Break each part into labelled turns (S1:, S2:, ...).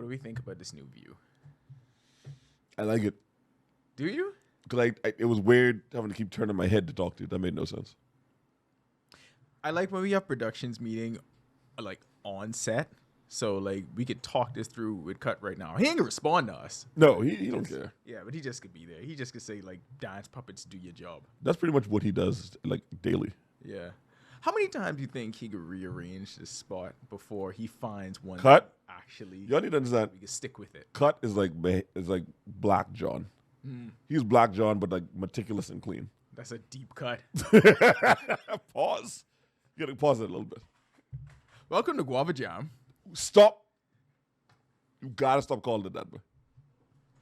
S1: do we think about this new view?
S2: I like it.
S1: Do you?
S2: Because it was weird having to keep turning my head to talk to you. That made no sense.
S1: I like when we have productions meeting, like on set, so like we could talk this through with Cut right now. He ain't gonna respond to us.
S2: No, he don't care.
S1: Yeah, but he just could be there. He just could say like, "Dance puppets, do your job."
S2: That's pretty much what he does, like, daily.
S1: Yeah. How many times do you think he could rearrange this spot before he finds one
S2: Cut?
S1: that actually
S2: Y'all need to understand.
S1: we can stick with it?
S2: Cut is like Black John. He's Black John, but like meticulous and clean.
S1: That's a deep cut.
S2: Pause. You gotta pause it a little bit.
S1: Welcome to Guava Jam.
S2: Stop. You gotta stop calling it that, bro.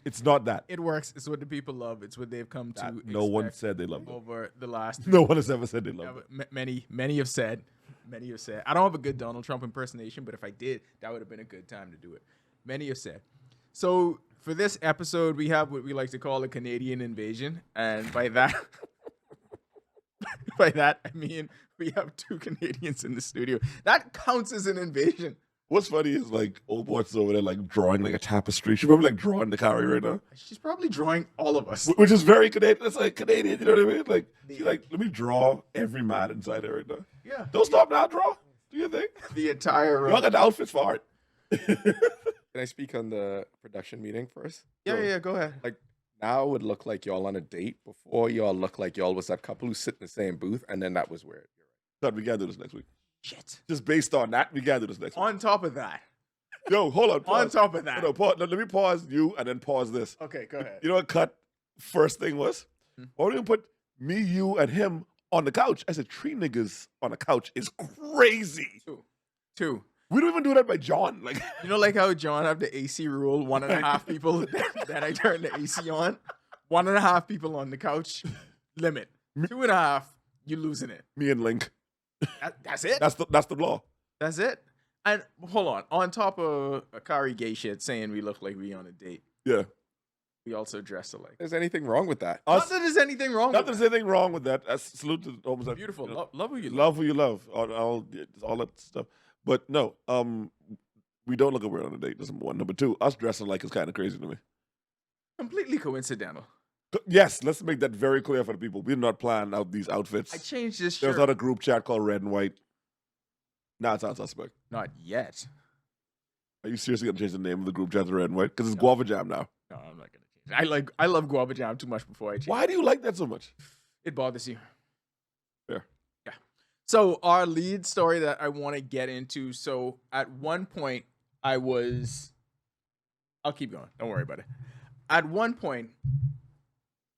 S2: It's not that.
S1: It works. It's what the people love. It's what they've come to
S2: No one
S1: expect
S2: said they loved it.
S1: over the last.
S2: No one has ever said they
S1: Yeah,
S2: loved it.
S1: but many have said. Many have said. I don't have a good Donald Trump impersonation, but if I did, that would have been a good time to do it. Many have said. So for this episode, we have what we like to call a Canadian invasion, and by that, by that I mean we have 2 Canadians in the studio. That counts as an invasion.
S2: What's funny is like old boy's over there like drawing like a tapestry. She probably like drawing the Carrie right now,
S1: She's probably drawing all of us.
S2: which is very Canadian. It's like Canadian, you know what I mean? Like, she like, let me draw every man inside there right now.
S1: Yeah,
S2: Don't stop now, draw. Do you think?
S1: the entire.
S2: Y'all got the outfits for it.
S3: Can I speak on the production meeting first?
S1: Yeah. Go ahead.
S3: Like now it would look like y'all on a date. Before y'all look like y'all was that couple who sit in the same booth, and then that was weird.
S2: God, we gotta do this next week.
S1: Shit.
S2: Just based on that, we gotta do this next week.
S1: On top of that.
S2: Yo, hold on. Pause.
S1: On top of that.
S2: No, pause. No, let me pause you and then pause this.
S1: Okay, go ahead.
S2: You know what Cut first thing was? Why don't you put me, you, and him on the couch? I said 3 niggas on the couch is crazy.
S1: Two.
S2: We don't even do that by John. Like,
S1: You know, like how John have the AC rule, 1.5 people that I turn the AC on, 1.5 people on the couch, limit. 2.5, you losing it.
S2: me and Link.
S1: That's it.
S2: That's the law.
S1: That's it. And hold on top of Akari gay shit saying we look like we on a date,
S2: Yeah.
S1: we also dress alike.
S3: There's anything wrong with that?
S1: Not that there's anything wrong
S2: Not that
S1: with
S2: there's anything wrong with that. Salute to the homosexual.
S1: Beautiful.
S2: You know,
S1: Love who you love.
S2: love who you love. All that stuff. But no, we don't look like we're on a date. That's number 1. Number 2, us dressing like is kind of crazy to me.
S1: Completely coincidental.
S2: Yes, let's make that very clear for the people. We did not plan out these outfits.
S1: I changed this
S2: There's
S1: shirt.
S2: not a group chat called Red and White. Nah, it's not suspect.
S1: Not yet.
S2: Are you seriously gonna change the name of the group chat to Red and White? Because it's Guava Jam now.
S1: No, I'm not gonna change. I love Guava Jam too much before I change.
S2: Why do you like that so much?
S1: It bothers you.
S2: Fair.
S1: Yeah. So our lead story that I want to get into. So at one point I'll keep going. Don't worry about it. At one point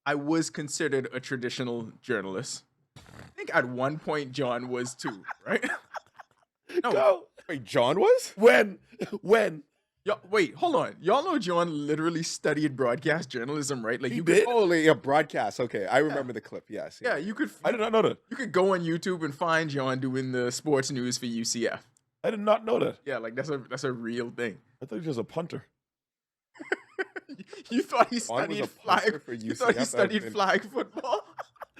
S1: I was considered a traditional journalist. I think at one point John was too, right? No.
S2: Go.
S3: Wait, John was?
S2: When?
S1: Wait, hold on. Y'all know John literally studied broadcast journalism, right? Like
S2: He
S1: you
S2: did?
S1: could,
S3: Oh, like a broadcast. Okay, I remember the clip. Yes.
S1: yeah, you could
S2: I did not know that.
S1: you could go on YouTube and find John doing the sports news for UCF.
S2: I did not know that.
S1: Yeah, like that's a real thing.
S2: I thought he was just a punter.
S1: You thought he
S3: John was
S1: studied
S3: a punter
S1: flag?
S3: for
S1: You thought he
S3: UCF?
S1: studied flag football?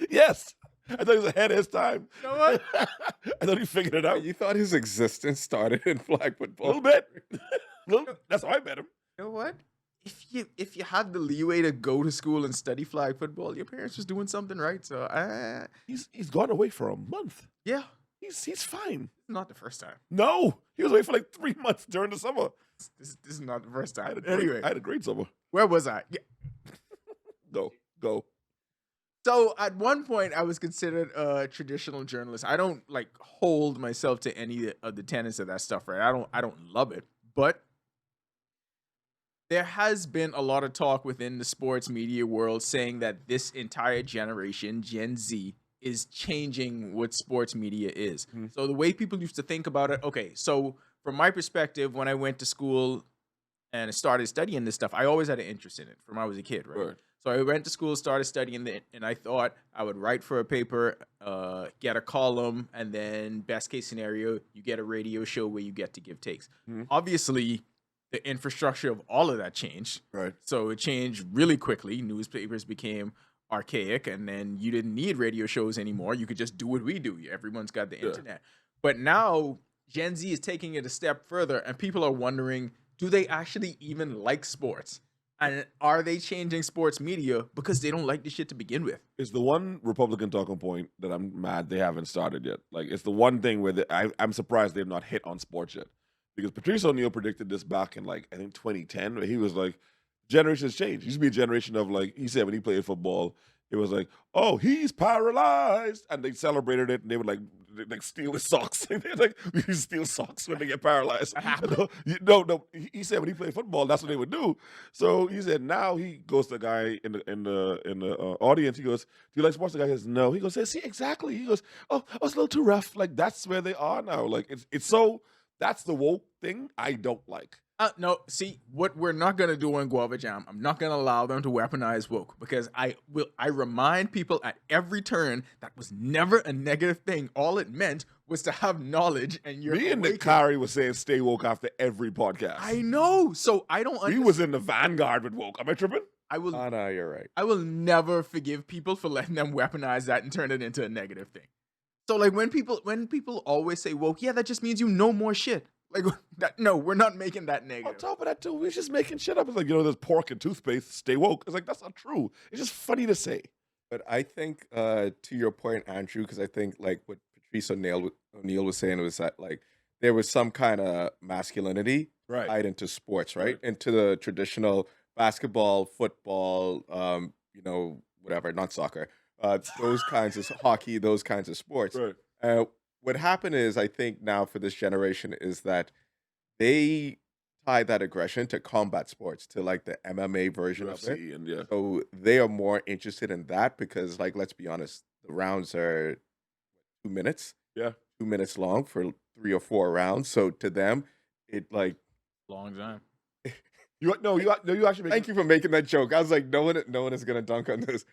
S2: Yes. I thought he was ahead of his time.
S1: You know what?
S2: I thought he figured it out.
S3: You thought his existence started in flag
S2: A
S3: football?
S2: little bit. That's how I met him.
S1: You know what? If you had the leeway to go to school and study flag football, your parents was doing something right. So
S2: He's gone away for a month.
S1: yeah,
S2: He's fine.
S1: not the first time.
S2: No, he was away for like 3 months during the summer.
S1: This is not the first
S2: I
S1: time.
S2: had a great,
S1: Anyway,
S2: I had a great summer.
S1: where was I? Yeah.
S2: Go.
S1: So at one point, I was considered a traditional journalist. I don't like hold myself to any of the tenets of that stuff, right? I don't love it, but there has been a lot of talk within the sports media world saying that this entire generation, Gen Z, is changing what sports media is.
S2: Mhm.
S1: So the way people used to think about it, okay, so from my perspective, when I went to school and started studying this stuff, I always had an interest in it from when I was a kid, right?
S2: Right.
S1: So I went to school, started studying it, and I thought I would write for a paper, get a column, and then best case scenario, you get a radio show where you get to give takes.
S2: Mhm.
S1: Obviously, the infrastructure of all of that changed.
S2: Right.
S1: So it changed really quickly. Newspapers became archaic, and then you didn't need radio shows anymore. You could just do what we do. Everyone's got the
S2: Yeah.
S1: internet. But now Gen Z is taking it a step further, and people are wondering, do they actually even like sports? And are they changing sports media because they don't like the shit to begin with?
S2: It's the one Republican talking point that I'm mad they haven't started yet. Like, it's the one thing where I'm surprised they've not hit on sports yet. Because Patrice O'Neill predicted this back in, like, I think 2010, where he was like, generations change. It used to be a generation of, like, he said when he played football, it was like, oh, he's paralyzed. And they celebrated it, and they would, like steal his socks. They're like, we steal socks when they get paralyzed. No, he said when he played football, that's what they would do. So he said now he goes to the guy in the audience. He goes, "Do you like sports?" The guy says, "No." He goes, "See, exactly." He goes, "Oh, it's a little too rough." Like, that's where they are now. Like, it's so, that's the woke thing I don't like.
S1: No, see, what we're not gonna do in Guava Jam, I'm not gonna allow them to weaponize woke, because I remind people at every turn that was never a negative thing. All it meant was to have knowledge, and you're
S2: Me and Nick Kari was saying stay woke after every podcast.
S1: I know, so I don't.
S2: We was in the vanguard with woke. Am I tripping?
S1: I will.
S3: Oh, no, you're right.
S1: I will never forgive people for letting them weaponize that and turn it into a negative thing. So, like, when people always say woke, yeah, that just means you know more shit. Like, that, no, we're not making that
S2: On
S1: negative.
S2: top of that, too, we're just making shit up. It's like, there's pork and toothpaste. Stay woke. It's like, that's not true. It's just funny to say.
S3: But I think, to your point, Andrew, because I think like what Patrice O'Neill was saying was that like there was some kind of masculinity tied into sports, right? Into the traditional basketball, football, whatever, not soccer, those kinds of hockey, those kinds of sports.
S2: Right.
S3: What happened is, I think now for this generation is that they tie that aggression to combat sports, to like the MMA version of it.
S2: UFC and yeah.
S3: So they are more interested in that because, like, let's be honest, the rounds are 2 minutes.
S2: Yeah.
S3: 2 minutes long for 3 or 4 rounds. So to them, it like
S1: Long time.
S2: You actually make
S3: thank you for making that joke. I was like, no one is gonna dunk on this.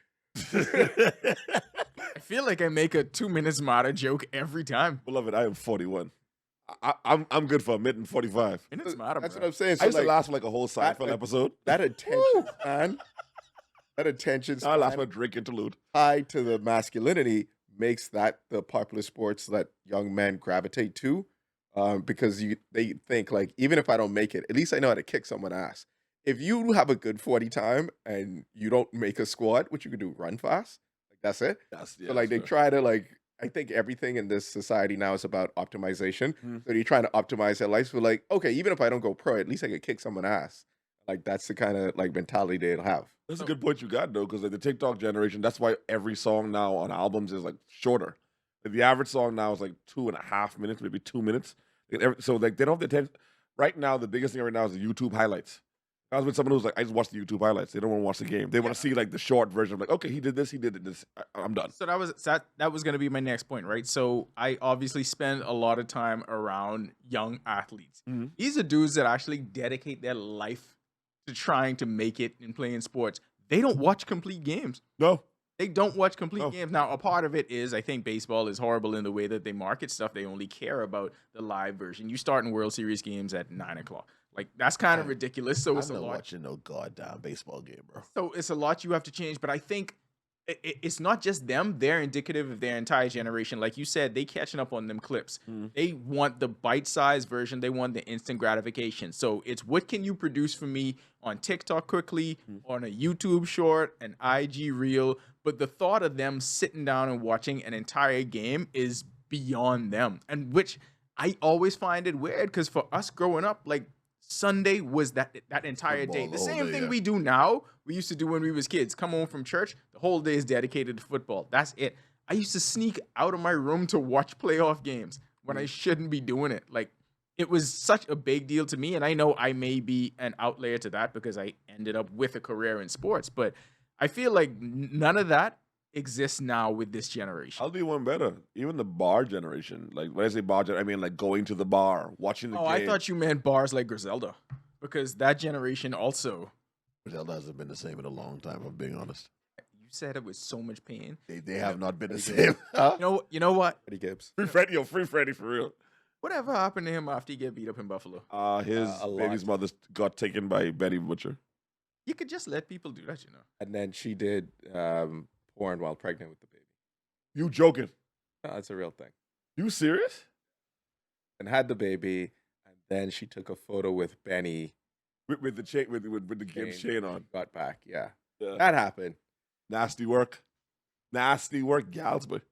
S1: I feel like I make a 2 minutes Mata joke every time.
S2: Beloved, I am 41. I'm good for a minute and 45.
S1: Minutes Mata,
S3: That's
S1: bro.
S3: what I'm saying.
S2: I
S3: So
S2: used to
S3: like,
S2: last for like a whole Seinfeld episode.
S3: that attention span, that attention
S2: I last
S3: span
S2: for a drink interlude.
S3: tied to the masculinity makes that the popular sports that young men gravitate to, because they think like, even if I don't make it, at least I know how to kick someone's ass. If you have a good 40 time and you don't make a squat, what you can do, run fast. Like that's it. So like they try to like, I think everything in this society now is about optimization. So you're trying to optimize their life. So like, okay, even if I don't go pro, at least I can kick someone's ass. Like that's the kind of like mentality they'll have.
S2: That's a good point you got though, because like the TikTok generation, that's why every song now on albums is like shorter. Like, the average song now is like 2.5 minutes, maybe 2 minutes. So like they don't have the attention. Right now, the biggest thing right now is the YouTube highlights. I was with someone who's like, I just watch the YouTube highlights. They don't want to watch the game. They want to see like the short version of like, okay, he did this, he did this. I'm done.
S1: So that was going to be my next point, right? So I obviously spend a lot of time around young athletes.
S2: Mhm.
S1: These are dudes that actually dedicate their life to trying to make it in playing sports. They don't watch complete games.
S2: No.
S1: They don't watch complete
S2: No.
S1: games. Now, a part of it is I think baseball is horrible in the way that they market stuff. They only care about the live version. You start in World Series games at 9:00. Like, that's kind of ridiculous. So it's a lot.
S2: watching no goddamn baseball game, bro.
S1: So it's a lot you have to change. But I think it's not just them. They're indicative of their entire generation. Like you said, they catching up on them clips. They want the bite-sized version. They want the instant gratification. So it's what can you produce for me on TikTok quickly, on a YouTube short, an IG reel. But the thought of them sitting down and watching an entire game is beyond them. And which I always find it weird, because for us growing up, like, Sunday was that entire
S2: Football
S1: day. The
S2: the whole
S1: same
S2: day,
S1: thing
S2: yeah.
S1: we do now, we used to do when we was kids. Come home from church, the whole day is dedicated to football. That's it. I used to sneak out of my room to watch playoff games when I shouldn't be doing it. Like, it was such a big deal to me, and I know I may be an outlier to that because I ended up with a career in sports, but I feel like none of that exists now with this generation.
S2: I'll be one better. Even the bar generation. Like when I say bar generation, I mean like going to the bar, watching the
S1: Oh,
S2: game.
S1: I thought you meant bars like Griselda, because that generation also.
S4: Griselda hasn't been the same in a long time, if I'm being honest.
S1: You said it with so much pain.
S4: They have not been the same. Huh?
S1: You know what?
S3: Freddie Gibbs.
S2: Free Freddie for real.
S1: Whatever happened to him after he get beat up in Buffalo?
S2: His
S3: A lot.
S2: baby's mother got taken by Betty Butcher.
S1: You could just let people do that, you know.
S3: And then she did porn while pregnant with the baby.
S2: You joking?
S3: No, that's a real thing.
S2: You serious?
S3: And had the baby, and then she took a photo with Benny.
S2: with the chain with the Gibbs chain on.
S3: Got back. Yeah,
S2: Yeah.
S3: that happened.
S2: Nasty work, gals, but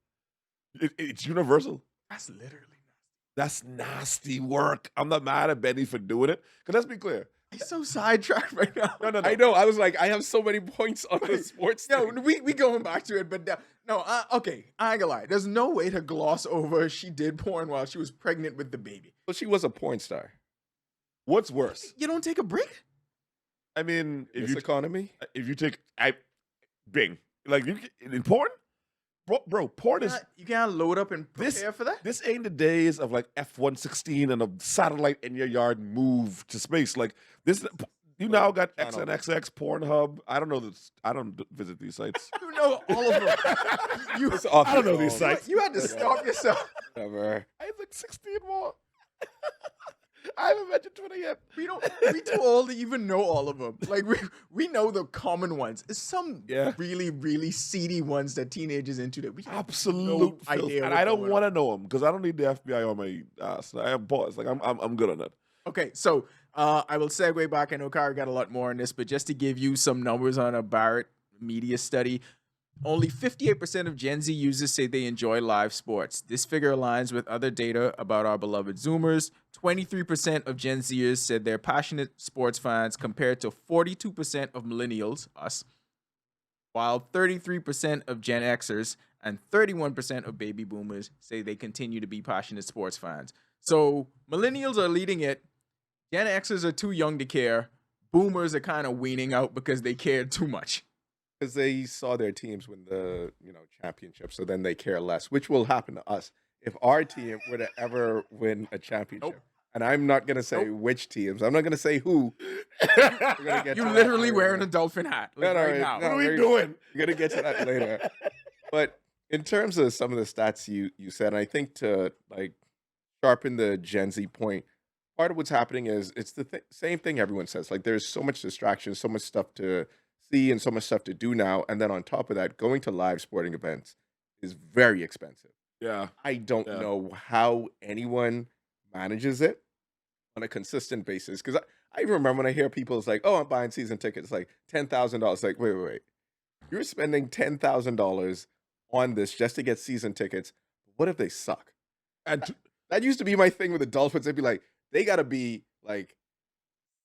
S2: it's universal.
S1: That's literally.
S2: That's nasty work. I'm not mad at Benny for doing it. Cause let's be clear.
S1: He's so sidetracked right now.
S2: No.
S3: I know. I was like, I have so many points on the sports.
S1: No,
S3: thing.
S1: we going back to it, but okay, I ain't gonna lie. There's no way to gloss over she did porn while she was pregnant with the baby.
S3: Well, she was a porn star.
S2: What's worse?
S1: You don't take a break?
S2: I mean,
S3: This economy.
S2: if you take Bing, like you in porn, bro, porn is
S1: You can't load up and prepare for that?
S2: this ain't the days of like F-116 and a satellite in your yard move to space. Like this, you now got
S3: Channel.
S2: XNXX, Pornhub. I don't know this. I don't visit these sites.
S1: You know all of them. You,
S3: It's off
S2: I don't
S3: your
S2: know these
S3: own.
S2: sites.
S1: you had to stop yourself.
S3: Whatever.
S2: I have like 16 more. I haven't mentioned Twitter yet.
S1: We too old to even know all of them. Like we know the common ones. It's some
S2: Yeah.
S1: really, really seedy ones that teenagers into that we have
S2: Absolute
S1: no
S2: filth.
S1: idea.
S2: And
S1: what's
S2: I don't
S1: going on.
S2: want to know them because I don't need the FBI on my ass. I am boss. Like I'm good on that.
S1: Okay, so I will segue back. I know Kara got a lot more on this, but just to give you some numbers on a Barrett media study, only 58% of Gen Z users say they enjoy live sports. This figure aligns with other data about our beloved Zoomers. 23% of Gen Zers said they're passionate sports fans compared to 42% of millennials, us, while 33% of Gen Xers and 31% of baby boomers say they continue to be passionate sports fans. So millennials are leading it. Gen Xers are too young to care. Boomers are kind of weaning out because they cared too much.
S3: Because they saw their teams win the championship, so then they care less, which will happen to us if our team were to ever win a championship.
S1: Nope.
S3: And I'm not gonna say which teams. I'm not gonna say who. We're gonna get
S1: You
S3: to that
S1: literally
S3: later.
S1: wearing a dolphin hat like,
S3: No,
S1: right now.
S2: What are we
S3: we're-
S2: doing?
S3: We're gonna get to that later. But in terms of some of the stats you said, and I think to like sharpen the Gen Z point, part of what's happening is it's the same thing everyone says. Like there's so much distraction, so much stuff to see, and so much stuff to do now. And then on top of that, going to live sporting events is very expensive.
S2: Yeah.
S3: I don't
S2: Yeah.
S3: know how anyone manages it on a consistent basis. Because I even remember when I hear people, it's like, oh, I'm buying season tickets, like $10,000. Like, wait. You're spending $10,000 on this just to get season tickets. What if they suck?
S2: And
S3: That used to be my thing with the Dolphins. They'd be like, they got to be like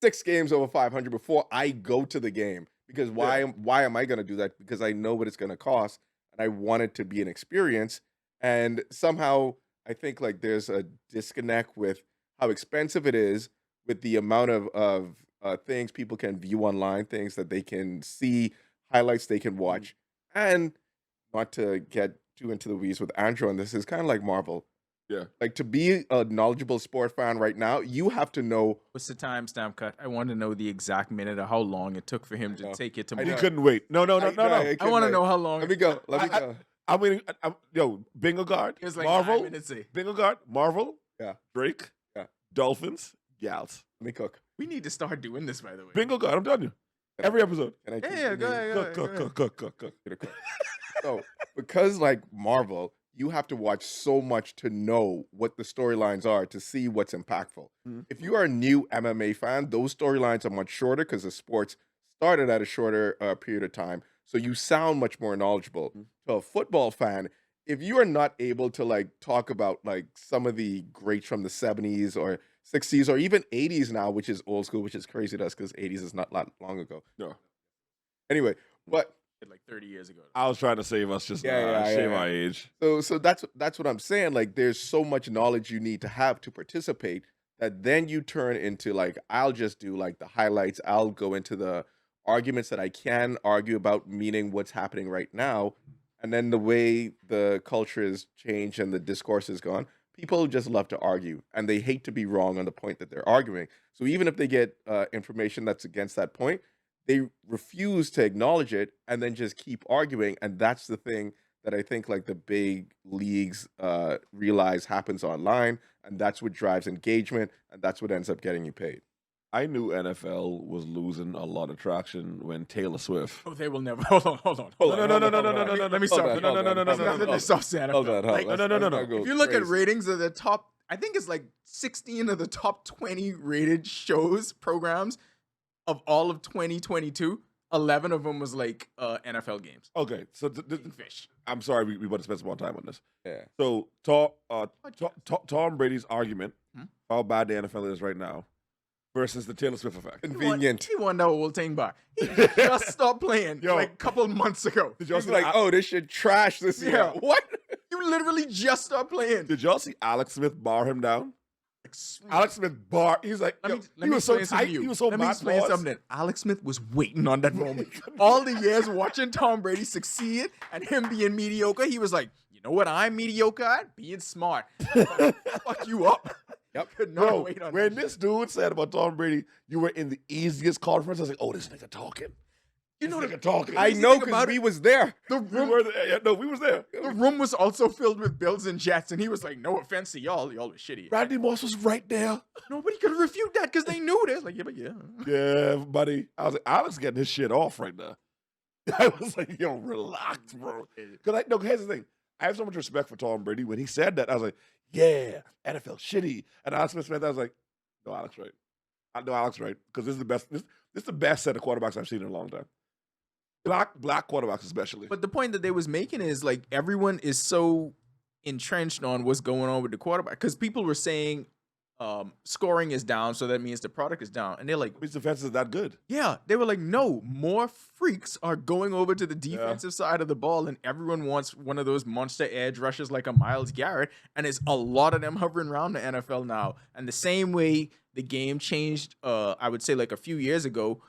S3: 6 games over 500 before I go to the game. Because why am I going to do that? Because I know what it's going to cost, and I want it to be an experience. And somehow I think like there's a disconnect with how expensive it is with the amount of things people can view online, things that they can see, highlights they can watch. And not to get too into the weeds with Andrew on this, is kind of like Marvel.
S2: Yeah.
S3: Like to be a knowledgeable sport fan right now, you have to know.
S1: What's the timestamp cut? I want to know the exact minute of how long it took for him to
S3: know.
S1: take it to
S3: I
S2: he
S3: know.
S2: couldn't wait. No.
S1: I want to know how long.
S3: Let me go. Let me
S2: I-
S3: go.
S2: I'm waiting. Yo, Bingo Guard,
S1: It was like
S2: Marvel,
S1: 9 minutes.
S2: Bingo Guard, Marvel,
S3: Yeah.
S2: Drake,
S3: Yeah.
S2: Dolphins, Gals.
S3: Let me cook.
S1: We need to start doing this, by the way.
S2: Bingo Guard. I'm telling you. Every episode.
S3: Can I
S1: Yeah,
S3: continue?
S1: go ahead.
S2: Cook.
S3: Get a cook. So, because like Marvel, you have to watch so much to know what the storylines are to see what's impactful.
S2: Mhm.
S3: If you are a new MMA fan, those storylines are much shorter because the sports started at a shorter period of time. So you sound much more knowledgeable.
S2: Mhm.
S3: To a football fan, if you are not able to like talk about like some of the greats from the 70s or 60s or even 80s now, which is old school, which is crazy to us because 80s is not that long ago.
S2: No.
S3: Anyway, but
S1: Like 30 years ago.
S2: I was trying to save us just shave our age.
S3: So that's what I'm saying. Like, there's so much knowledge you need to have to participate that then you turn into like, I'll just do like the highlights. I'll go into the arguments that I can argue about, meaning what's happening right now. And then the way the culture has changed and the discourse has gone, people just love to argue and they hate to be wrong on the point that they're arguing. So even if they get information that's against that point, they refuse to acknowledge it and then just keep arguing. And that's the thing that I think like the big leagues realize happens online. And that's what drives engagement. And that's what ends up getting you paid.
S2: I knew NFL was losing a lot of traction when Taylor Swift.
S1: Oh, they will never. Hold on.
S2: No.
S1: Let me stop.
S3: Let me stop, Santa.
S1: Like,
S3: Hold on.
S1: if you look at ratings of the top I think it's like 16 of the top 20 rated programs of all of 2022. 11 of them was like NFL games.
S2: Okay, so
S1: Big fish.
S2: I'm sorry, we want to spend some more time on this.
S3: Yeah.
S2: So Tom Brady's argument how bad the NFL is right now versus the Taylor Swift effect.
S3: Convenient.
S1: He won that whole thing by. He just stopped playing
S2: Yo.
S1: like a couple months ago.
S2: Did y'all
S3: He's
S2: see
S3: like, oh, this shit trash this year.
S1: Yeah.
S3: What?
S1: You literally just stopped playing.
S2: Did y'all see Alex Smith bar him down?
S1: Let
S2: Alex Smith bar. He's like, yo, he
S1: me
S2: was so
S1: explain something
S2: tight.
S1: to you.
S2: He was so
S1: Let me
S2: mad.
S1: explain something. Alex Smith was waiting on that moment. All the years watching Tom Brady succeed and him being mediocre, he was like, you know what I'm mediocre at? Being smart. Fuck you up.
S3: Yep.
S1: Could not
S2: Bro,
S1: wait on
S2: when
S1: that
S2: this dude said about Tom Brady, you were in the easiest conference. I was like, oh, this nigga talking.
S1: You know
S2: this
S1: the-
S2: nigga talking.
S3: I
S1: Crazy
S3: know
S1: thing
S3: because
S1: about
S3: we
S1: it-
S3: was there.
S1: The
S2: we
S1: room,
S2: were there. Yeah, no, we was there.
S1: the room was also filled with Bills and Jets, and he was like, no offense to y'all was shitty.
S2: Randy Moss was right there.
S1: Nobody could refute that because they knew this. Like, yeah, but yeah.
S2: Yeah, buddy. I was like, Alex getting his shit off right now. I was like, yo, relax, bro. Because here's the thing. I have so much respect for Tom Brady. When he said that, I was like, yeah, NFL shitty. And Alex Smith, I was like, no, Alex right. I know Alex right. Because this is the best. This is the best set of quarterbacks I've seen in a long time. Black quarterbacks especially.
S1: But the point that they was making is like everyone is so entrenched on what's going on with the quarterback because people were saying scoring is down, so that means the product is down, and they're like,
S2: His defense is that good.
S1: yeah, they were like, no, more freaks are going over to the defensive side of the ball, and everyone wants one of those monster edge rushers like a Myles Garrett, and it's a lot of them hovering around the NFL now. And the same way the game changed, I would say like a few years ago,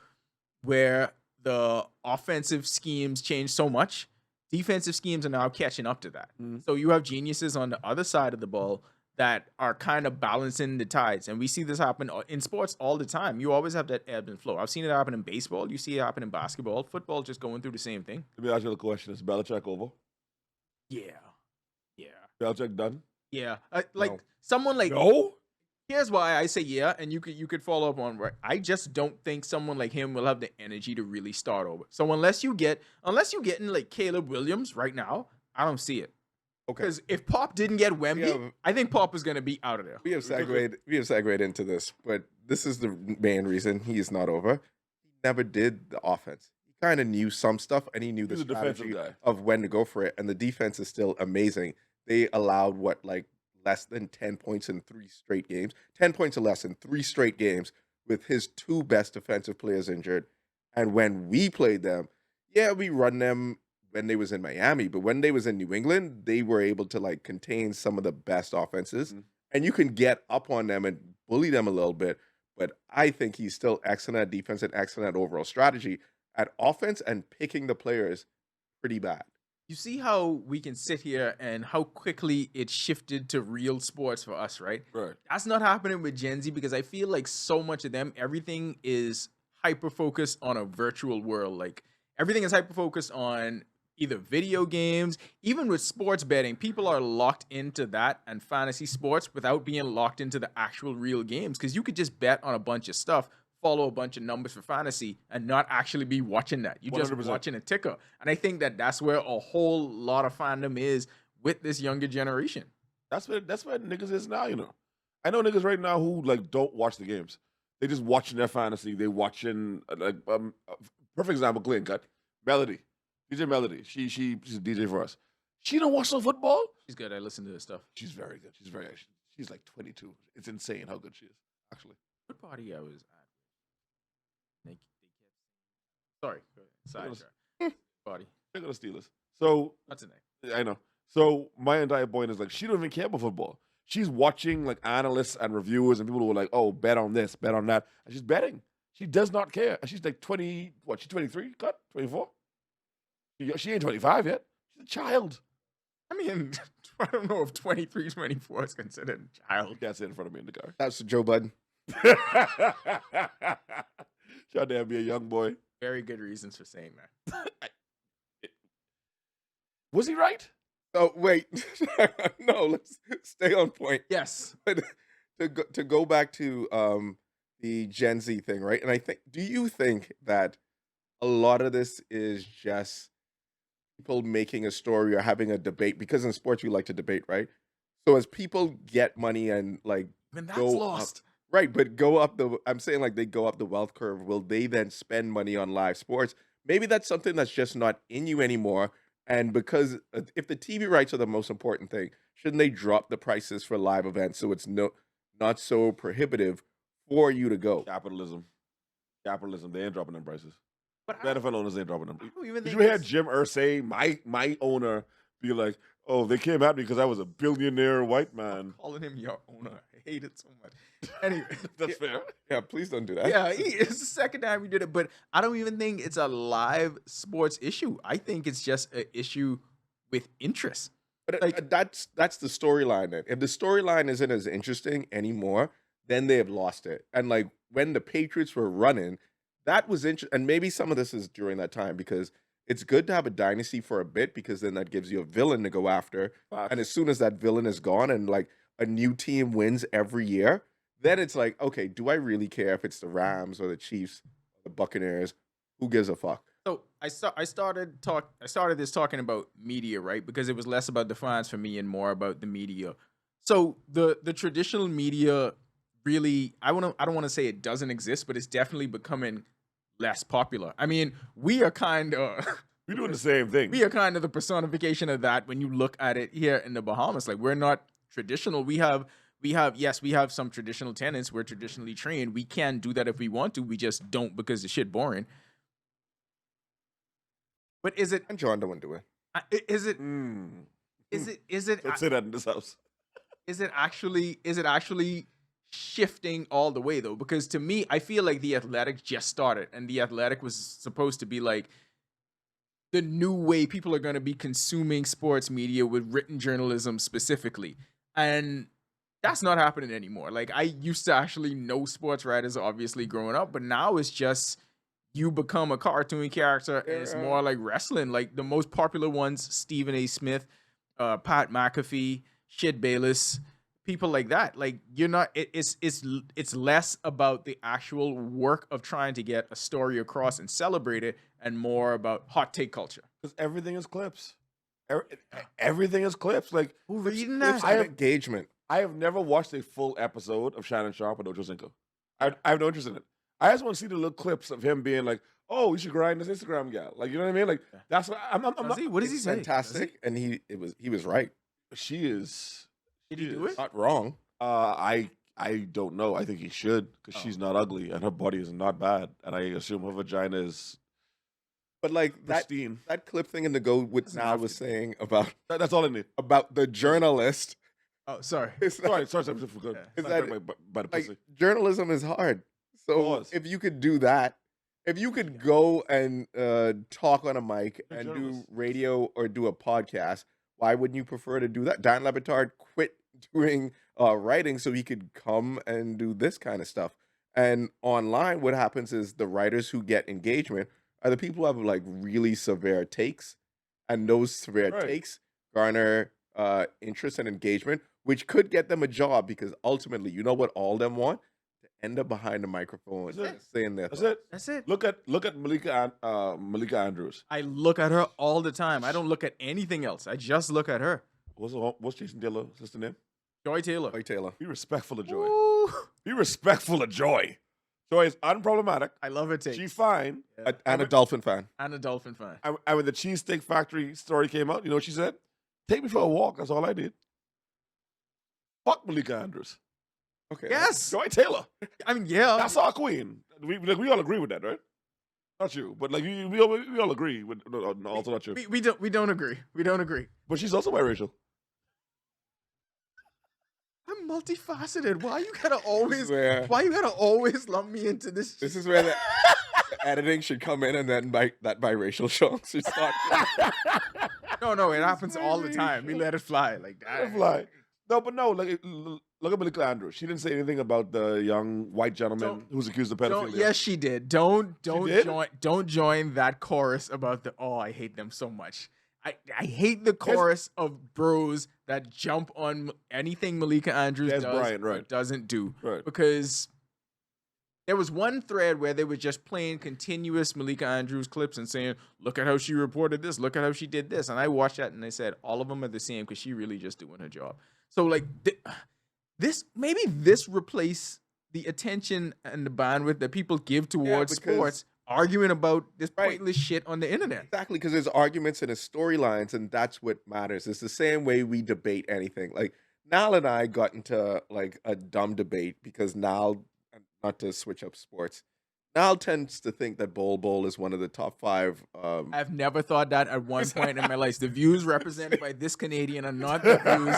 S1: where the offensive schemes changed so much, defensive schemes are now catching up to that. So you have geniuses on the other side of the ball that are kind of balancing the tides. And we see this happen in sports all the time. You always have that ebb and flow. I've seen it happen in baseball. You see it happen in basketball. Football just going through the same thing.
S2: Let me ask you the question. Is Belichick over?
S1: Yeah. Yeah.
S2: Belichick done?
S1: Yeah. Like
S3: No.
S1: someone like
S2: No?
S1: here's why I say yeah, and you could follow up on right. I just don't think someone like him will have the energy to really start over. So unless you get in like Caleb Williams right now, I don't see it.
S3: Okay.
S1: Because if Pop didn't get Wemby,
S3: have-
S1: I think Pop was gonna be out of there.
S3: We have segued into this, but this is the main reason he is not over. He never did the offense. He kind of knew some stuff, and he knew the
S2: He's a defensive
S3: strategy
S2: guy.
S3: of when to go for it. And the defense is still amazing. They allowed less than 10 points in 3 straight games, 10 points or less in 3 straight games with his 2 best defensive players injured. And when we played them, yeah, we run them when they was in Miami, but when they was in New England, they were able to like contain some of the best offenses. And you can get up on them and bully them a little bit. But I think he's still excellent at defense and excellent at overall strategy. At offense and picking the players, pretty bad.
S1: You see how we can sit here and how quickly it shifted to real sports for us, right?
S2: Right.
S1: That's not happening with Gen Z because I feel like so much of them, everything is hyper focused on a virtual world. Like everything is hyper focused on either video games, even with sports betting. People are locked into that and fantasy sports without being locked into the actual real games because you could just bet on a bunch of stuff, follow a bunch of numbers for fantasy, and not actually be watching that. You're just
S2: 100%.
S1: watching a ticker. And I think that that's where a whole lot of fandom is with this younger generation.
S2: That's where niggas is now, you know. I know niggas right now who like don't watch the games. They just watching their fantasy. They watching perfect example, clean cut. Melody. DJ Melody. She's a DJ for us. She don't watch no football.
S1: She's good. I listen to this stuff.
S2: She's very good. She's like 22. It's insane how good she is, actually.
S1: What party I was at? They kept sorry, go ahead. Sidetrack. Party.
S2: They're gonna steal us. So
S1: What's the name?
S2: I know. So my entire point is like she don't even care about football. She's watching like analysts and reviewers and people who are like, oh, bet on this, bet on that. And she's betting. She does not care. And she's like 20, what, she's 23, cut? 24? She ain't 25 yet. She's a child.
S1: I mean, I don't know if 23, 24 is considered a child.
S2: Can't sit in front of me in the car.
S3: That's Joe Budden.
S2: Trying to be a young boy.
S1: Very good reasons for saying that.
S2: Was he right?
S3: Oh, wait. No, let's stay on point.
S1: Yes.
S3: But to go back to the Gen Z thing, right? And do you think that a lot of this is just people making a story or having a debate? Because in sports, we like to debate, right? So as people get money and like
S1: Man, that's
S3: go up,
S1: lost.
S3: right, but go up the, I'm saying like they go up the wealth curve, will they then spend money on live sports? Maybe that's something that's just not in you anymore. And because if the TV rights are the most important thing, shouldn't they drop the prices for live events so it's not so prohibitive for you to go?
S2: Capitalism. Capitalism. They ain't dropping them prices.
S1: But
S2: The NFL owners ain't dropping them.
S1: I don't even
S2: Did
S1: think
S2: you hear
S1: it's-
S2: Jim Irsay, my owner, be like, "Oh, they came at me because I was a billionaire white man."
S1: calling him your owner. I hate it so much. Anyway,
S2: That's fair.
S3: Yeah, please don't do that.
S1: yeah, it's the second time we did it, but I don't even think it's a live sports issue. I think it's just an issue with interest.
S3: But
S1: Like-
S3: that's the storyline. Then, if the storyline isn't as interesting anymore, then they have lost it. And like when the Patriots were running, that was interesting. And maybe some of this is during that time because it's good to have a dynasty for a bit because then that gives you a villain to go after. And as soon as that villain is gone and like a new team wins every year, then it's like, okay, do I really care if it's the Rams or the Chiefs, or the Buccaneers? Who gives a fuck?
S1: So I started this talking about media, right? Because it was less about the fans for me and more about the media. So the traditional media really, I don't want to say it doesn't exist, but it's definitely becoming less popular. I mean, we are kind of
S2: We're doing the same thing.
S1: we are kind of the personification of that when you look at it here in the Bahamas. Like we're not traditional. We have some traditional tenants. We're traditionally trained. We can do that if we want to. We just don't because the shit boring. But is it
S3: And John don't do it.
S1: is it
S2: Mm.
S1: is it
S2: Don't say that in this house.
S1: is it actually shifting all the way though? Because to me, I feel like the Athletic just started, and the Athletic was supposed to be like the new way people are going to be consuming sports media with written journalism specifically, and that's not happening anymore. Like I used to actually know sports writers, obviously growing up, but now it's just you become a cartoon character, and it's more like wrestling. Like the most popular ones: Stephen A. Smith, Pat McAfee, Shit Bayless, people like that. Like you're not. It's less about the actual work of trying to get a story across and celebrate it, and more about hot take culture.
S2: Because everything is clips. Everything is clips. Like
S1: Who reading
S3: Clips
S1: that?
S2: I
S3: and
S2: have-
S3: engagement.
S2: I have never watched a full episode of Shannon Sharp or Ocho Cinco. I have no interest in it. I just want to see the little clips of him being like, "Oh, you should grind this Instagram gal." Like, you know what I mean? Like, that's what I'm
S1: Does
S2: not.
S1: he? What does he
S3: It's
S1: say?
S3: fantastic, and he was right.
S2: She is.
S1: Did he
S2: she
S1: do
S2: is-
S1: it?
S3: Not wrong.
S2: I don't know. I think he should because
S1: Oh.
S2: she's not ugly and her body is not bad, and I assume her vagina is
S3: But like that
S2: pristine.
S3: clip thing in the go with
S1: Doesn't
S3: now
S1: have
S3: was
S1: to
S3: saying about
S2: That's all I need.
S3: the journalist.
S1: Oh, sorry.
S3: It's not-
S2: Sorry, I'm just good.
S1: Yeah.
S3: Is
S2: Sorry,
S3: that-
S2: by the
S3: like
S2: pussy.
S3: journalism is hard. So
S2: Pause.
S3: if you could do that, if you could go and talk on a mic
S2: You're a
S3: and do
S2: journalist.
S3: radio or do a podcast, why wouldn't you prefer to do that? Dan Lebitard quit doing writing so he could come and do this kind of stuff. And online, what happens is the writers who get engagement are the people who have like really severe takes, and those severe
S2: Right.
S3: takes garner interest and engagement, which could get them a job because ultimately, you know what all them want? To end up behind the microphone
S2: That's
S3: and
S2: it.
S3: saying their
S2: That's
S3: thoughts.
S2: it.
S1: That's it.
S2: Look at Malika Andrews.
S1: I look at her all the time. I don't look at anything else. I just look at her.
S2: What's Jason Taylor's sister name?
S1: Joy Taylor.
S3: Like Taylor.
S2: Be respectful of Joy.
S1: Ooh.
S2: Be respectful of Joy. Joy is unproblematic.
S1: I love her take.
S2: She fine.
S1: Yeah.
S3: And a Dolphin fan.
S1: And a Dolphin fan.
S2: And when the Cheesesteak Factory story came out, you know what she said? Take me for a walk. That's all I did. Fuck Malika Andrews.
S3: Okay.
S1: Yes.
S2: Joy Taylor.
S1: I mean, yeah.
S2: That's our queen. We all agree with that, right? Not you, but like we all agree with. No, also not you.
S1: we don't agree. We don't agree.
S2: But she's also biracial.
S1: I'm multifaceted. Why you gotta always lump me into this?
S3: This is where the editing should come in, and then that biracial show should start.
S1: No, it happens all the time. We let it fly like that.
S2: Let it fly. No, but no. Look at Malika Andrews. She didn't say anything about the young white gentleman
S1: Don't-
S2: who's accused of
S1: Don't,
S2: pedophilia.
S1: yes, she did. Don't
S2: did?
S1: join that chorus about the I hate them so much. I hate the chorus of bros that jump on anything Malika Andrews
S2: Des
S1: does
S2: Bryant,
S1: or
S2: right.
S1: doesn't do.
S2: Right.
S1: Because there was one thread where they were just playing continuous Malika Andrews clips and saying, look at how she reported this, look at how she did this. And I watched that and they said all of them are the same because she really just doing her job. So like this replace the attention and the bandwidth that people give towards
S3: because-
S1: sports, arguing about this
S3: Right.
S1: pointless shit on the internet.
S3: Exactly, because there's arguments and there's storylines, and that's what matters. It's the same way we debate anything. Like Nal and I got into like a dumb debate because Nal, not to switch up sports, Nal tends to think that Bol is one of the top 5.
S1: I've never thought that at one point in my life. The views represented by this Canadian are not the views,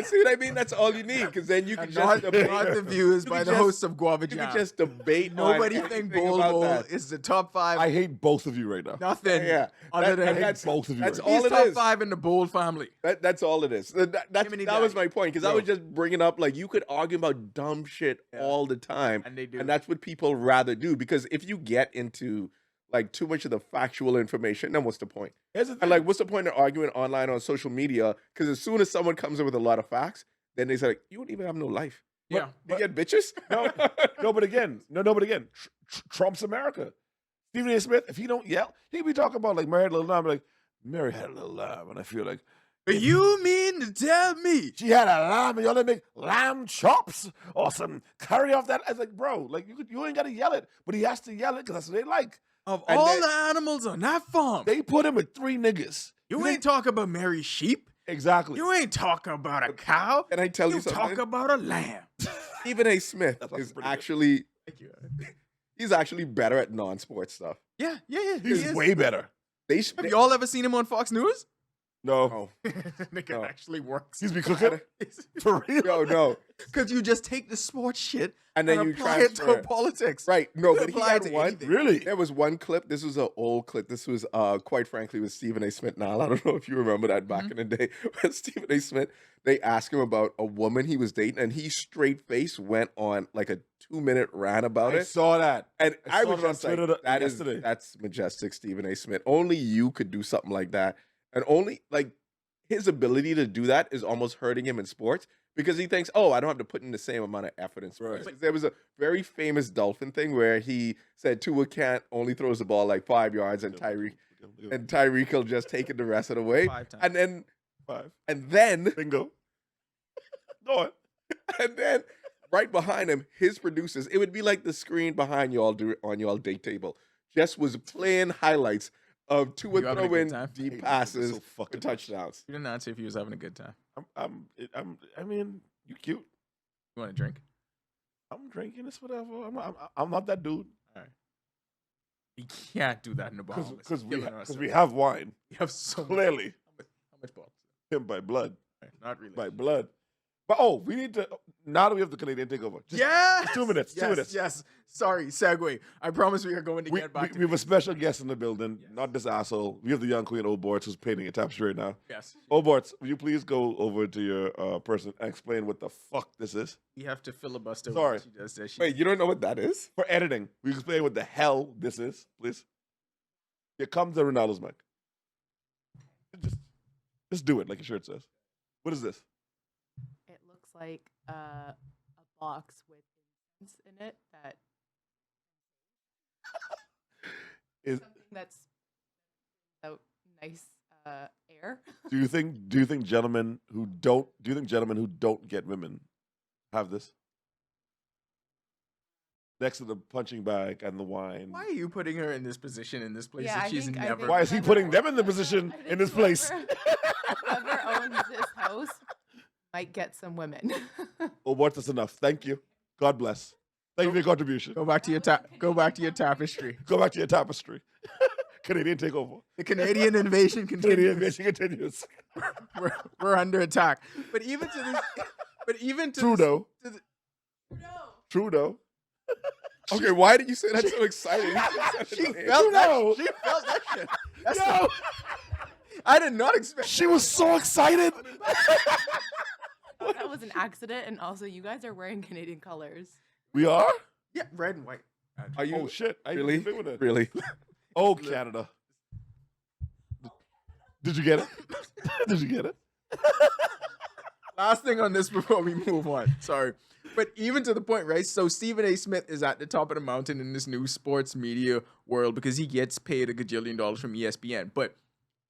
S3: See what I mean? That's all you need, because then you can
S1: and
S3: just
S1: not,
S3: debate.
S1: not the views
S3: You
S1: by
S3: can
S1: the
S3: just-
S1: hosts of Guava
S3: You can
S1: Jam.
S3: just debate.
S1: Nobody
S3: on
S1: think
S3: anything
S1: Bol
S3: about that.
S1: is the top 5.
S2: I hate both of you right now.
S1: Nothing.
S3: Yeah,
S1: Other
S3: that-
S1: than
S3: and that's
S2: both of you
S3: That's
S2: right
S3: all
S1: he's
S3: it
S1: top
S3: is.
S1: 5 in the Bowl family.
S3: That's all it is. That
S1: Jiminy
S3: was
S1: Daddy.
S3: my point, because I was just bringing up like you could argue about dumb shit
S1: Yeah.
S3: all the time,
S1: And they do.
S3: and that's what people rather do. Because if you get into like too much of the factual information, then what's the point?
S2: Here's the thing.
S3: And like, what's the point of arguing online on social media? Because as soon as someone comes in with a lot of facts, then they say like, you don't even have no life.
S1: Yeah.
S3: You get bitches?
S2: No, but again, Trump's America. Stephen A. Smith, if he don't yell, he be talking about like Mary had a little lamb, like Mary had a little lamb, and I feel like
S1: You mean to tell me?
S2: she had a lamb, and you only make lamb chops or some curry off that. I was like, bro, like you ain't gotta yell it, but he has to yell it because that's what they like.
S1: Of
S3: And
S1: all
S3: then-
S1: the animals on that farm,
S2: They put him with 3 niggas.
S1: you ain't talking about Mary sheep.
S2: Exactly.
S1: You ain't talking about a cow.
S3: Can I tell you
S1: You
S3: something?
S1: talk about a lamb.
S3: Stephen A. Smith
S2: That's
S3: is
S2: pretty good.
S3: actually
S1: Thank you.
S3: he's actually better at non-sports stuff.
S1: Yeah. He
S2: He's
S1: is.
S2: way better.
S3: They should.
S1: Have y'all ever seen him on Fox News?
S2: No,
S3: Oh,
S1: Nigga
S3: No.
S1: actually works.
S2: he's be cooking for real.
S3: no.
S1: Because you just take the sports shit
S3: And then you
S1: apply it
S3: transfer
S1: to politics.
S3: Right. No,
S1: You
S3: but he
S1: apply it
S3: had
S1: to
S3: one.
S1: anything.
S2: Really?
S3: There was one clip. This was an old clip. This was, quite frankly, with Stephen A. Smith. Now, I don't know if you remember that back in the day. When Stephen A. Smith, they asked him about a woman he was dating, and he straight face went on like a 2-minute rant about
S2: I
S3: it.
S2: saw that.
S3: And
S2: I
S3: I
S2: saw
S3: was
S2: it on
S3: just like,
S2: Twitter
S3: yesterday. That's majestic, Stephen A. Smith. Only you could do something like that. And only, like, his ability to do that is almost hurting him in sports because he thinks, oh, I don't have to put in the same amount of effort in sports.
S2: Right.
S3: There was a very famous Dolphin thing where he said Tua can't only throws the ball like 5 yards, and Tyreek will just take it the rest of the way.
S1: 5 times.
S3: And then,
S2: 5.
S3: bingo.
S2: Go on.
S3: And then right behind him, his producers, it would be like the screen behind y'all on y'all date table, just was playing highlights of Tua
S1: You having a good
S3: throwing
S1: time?
S3: deep
S2: Hey,
S3: passes
S2: so fucking
S3: for touchdowns.
S1: You didn't answer if he was having a good time.
S2: I mean, you cute.
S1: You want a drink?
S2: I'm drinking this, whatever. I'm not that dude.
S1: You can't do that in the Bahamas.
S2: Because
S1: You're killing us.
S2: we have wine.
S1: You have so much.
S2: Clearly,
S1: How much bottles?
S2: him by blood.
S1: Not really.
S2: By blood. But we need to, now that we have the Canadian takeover. Just
S1: Yes!
S2: 2 minutes.
S1: Yes,
S2: 2 minutes.
S1: Yes. Sorry, segue. I promise we are going to get back to
S2: we have a
S1: this.
S2: special guest in the building,
S1: Yes.
S2: not this asshole. We have the young queen, Old Bortz, who's painting a tapestry right now.
S1: Yes.
S2: Old Bortz, will you please go over to your person and explain what the fuck this is?
S1: We have to filibuster.
S2: Sorry.
S1: What she does that. She,
S3: Wait, you don't know what that is?
S2: For editing, will you explain what the hell this is, please? Here comes the Ronaldo's mic. Just do it like your shirt says. What is this?
S5: It looks like a box with incense in it that
S2: Is
S5: something that's out nice air.
S2: do you think gentlemen who don't get women have this? Next to the punching bag and the wine.
S1: why are you putting her in this position in this place
S5: Yeah,
S1: that
S5: I
S1: she's
S5: think- I
S1: never?
S5: think
S2: Why is he putting them in the position
S5: I
S2: in
S5: think
S2: this place?
S5: Whoever owns this house might get some women.
S2: Oh, what? That's enough. Thank you. God bless. Thank you for your contribution.
S1: Go back to your tapestry.
S2: Go back to your tapestry. Canadian takeover.
S1: The Canadian invasion
S2: Canadian
S1: continues.
S2: invasion continues.
S1: We're under attack. But even to this,
S2: Trudeau.
S1: to the-
S2: Trudeau.
S3: Okay, why did you say that so exciting?
S1: she felt that.
S2: Trudeau.
S1: She felt that shit. That's
S2: Yo,
S1: I did not expect.
S2: she was so excited.
S5: That was an accident, and also you guys are wearing Canadian colors.
S2: We are?
S1: Yeah, red and white.
S3: Are you
S2: Oh, shit. I
S3: really?
S2: didn't think with it.
S3: really?
S2: Oh, Canada. Did you get it? Did you get it?
S1: Last thing on this before we move on. Sorry. But even to the point, right? So Stephen A. Smith is at the top of the mountain in this new sports media world because he gets paid $1 gajillion from ESPN. But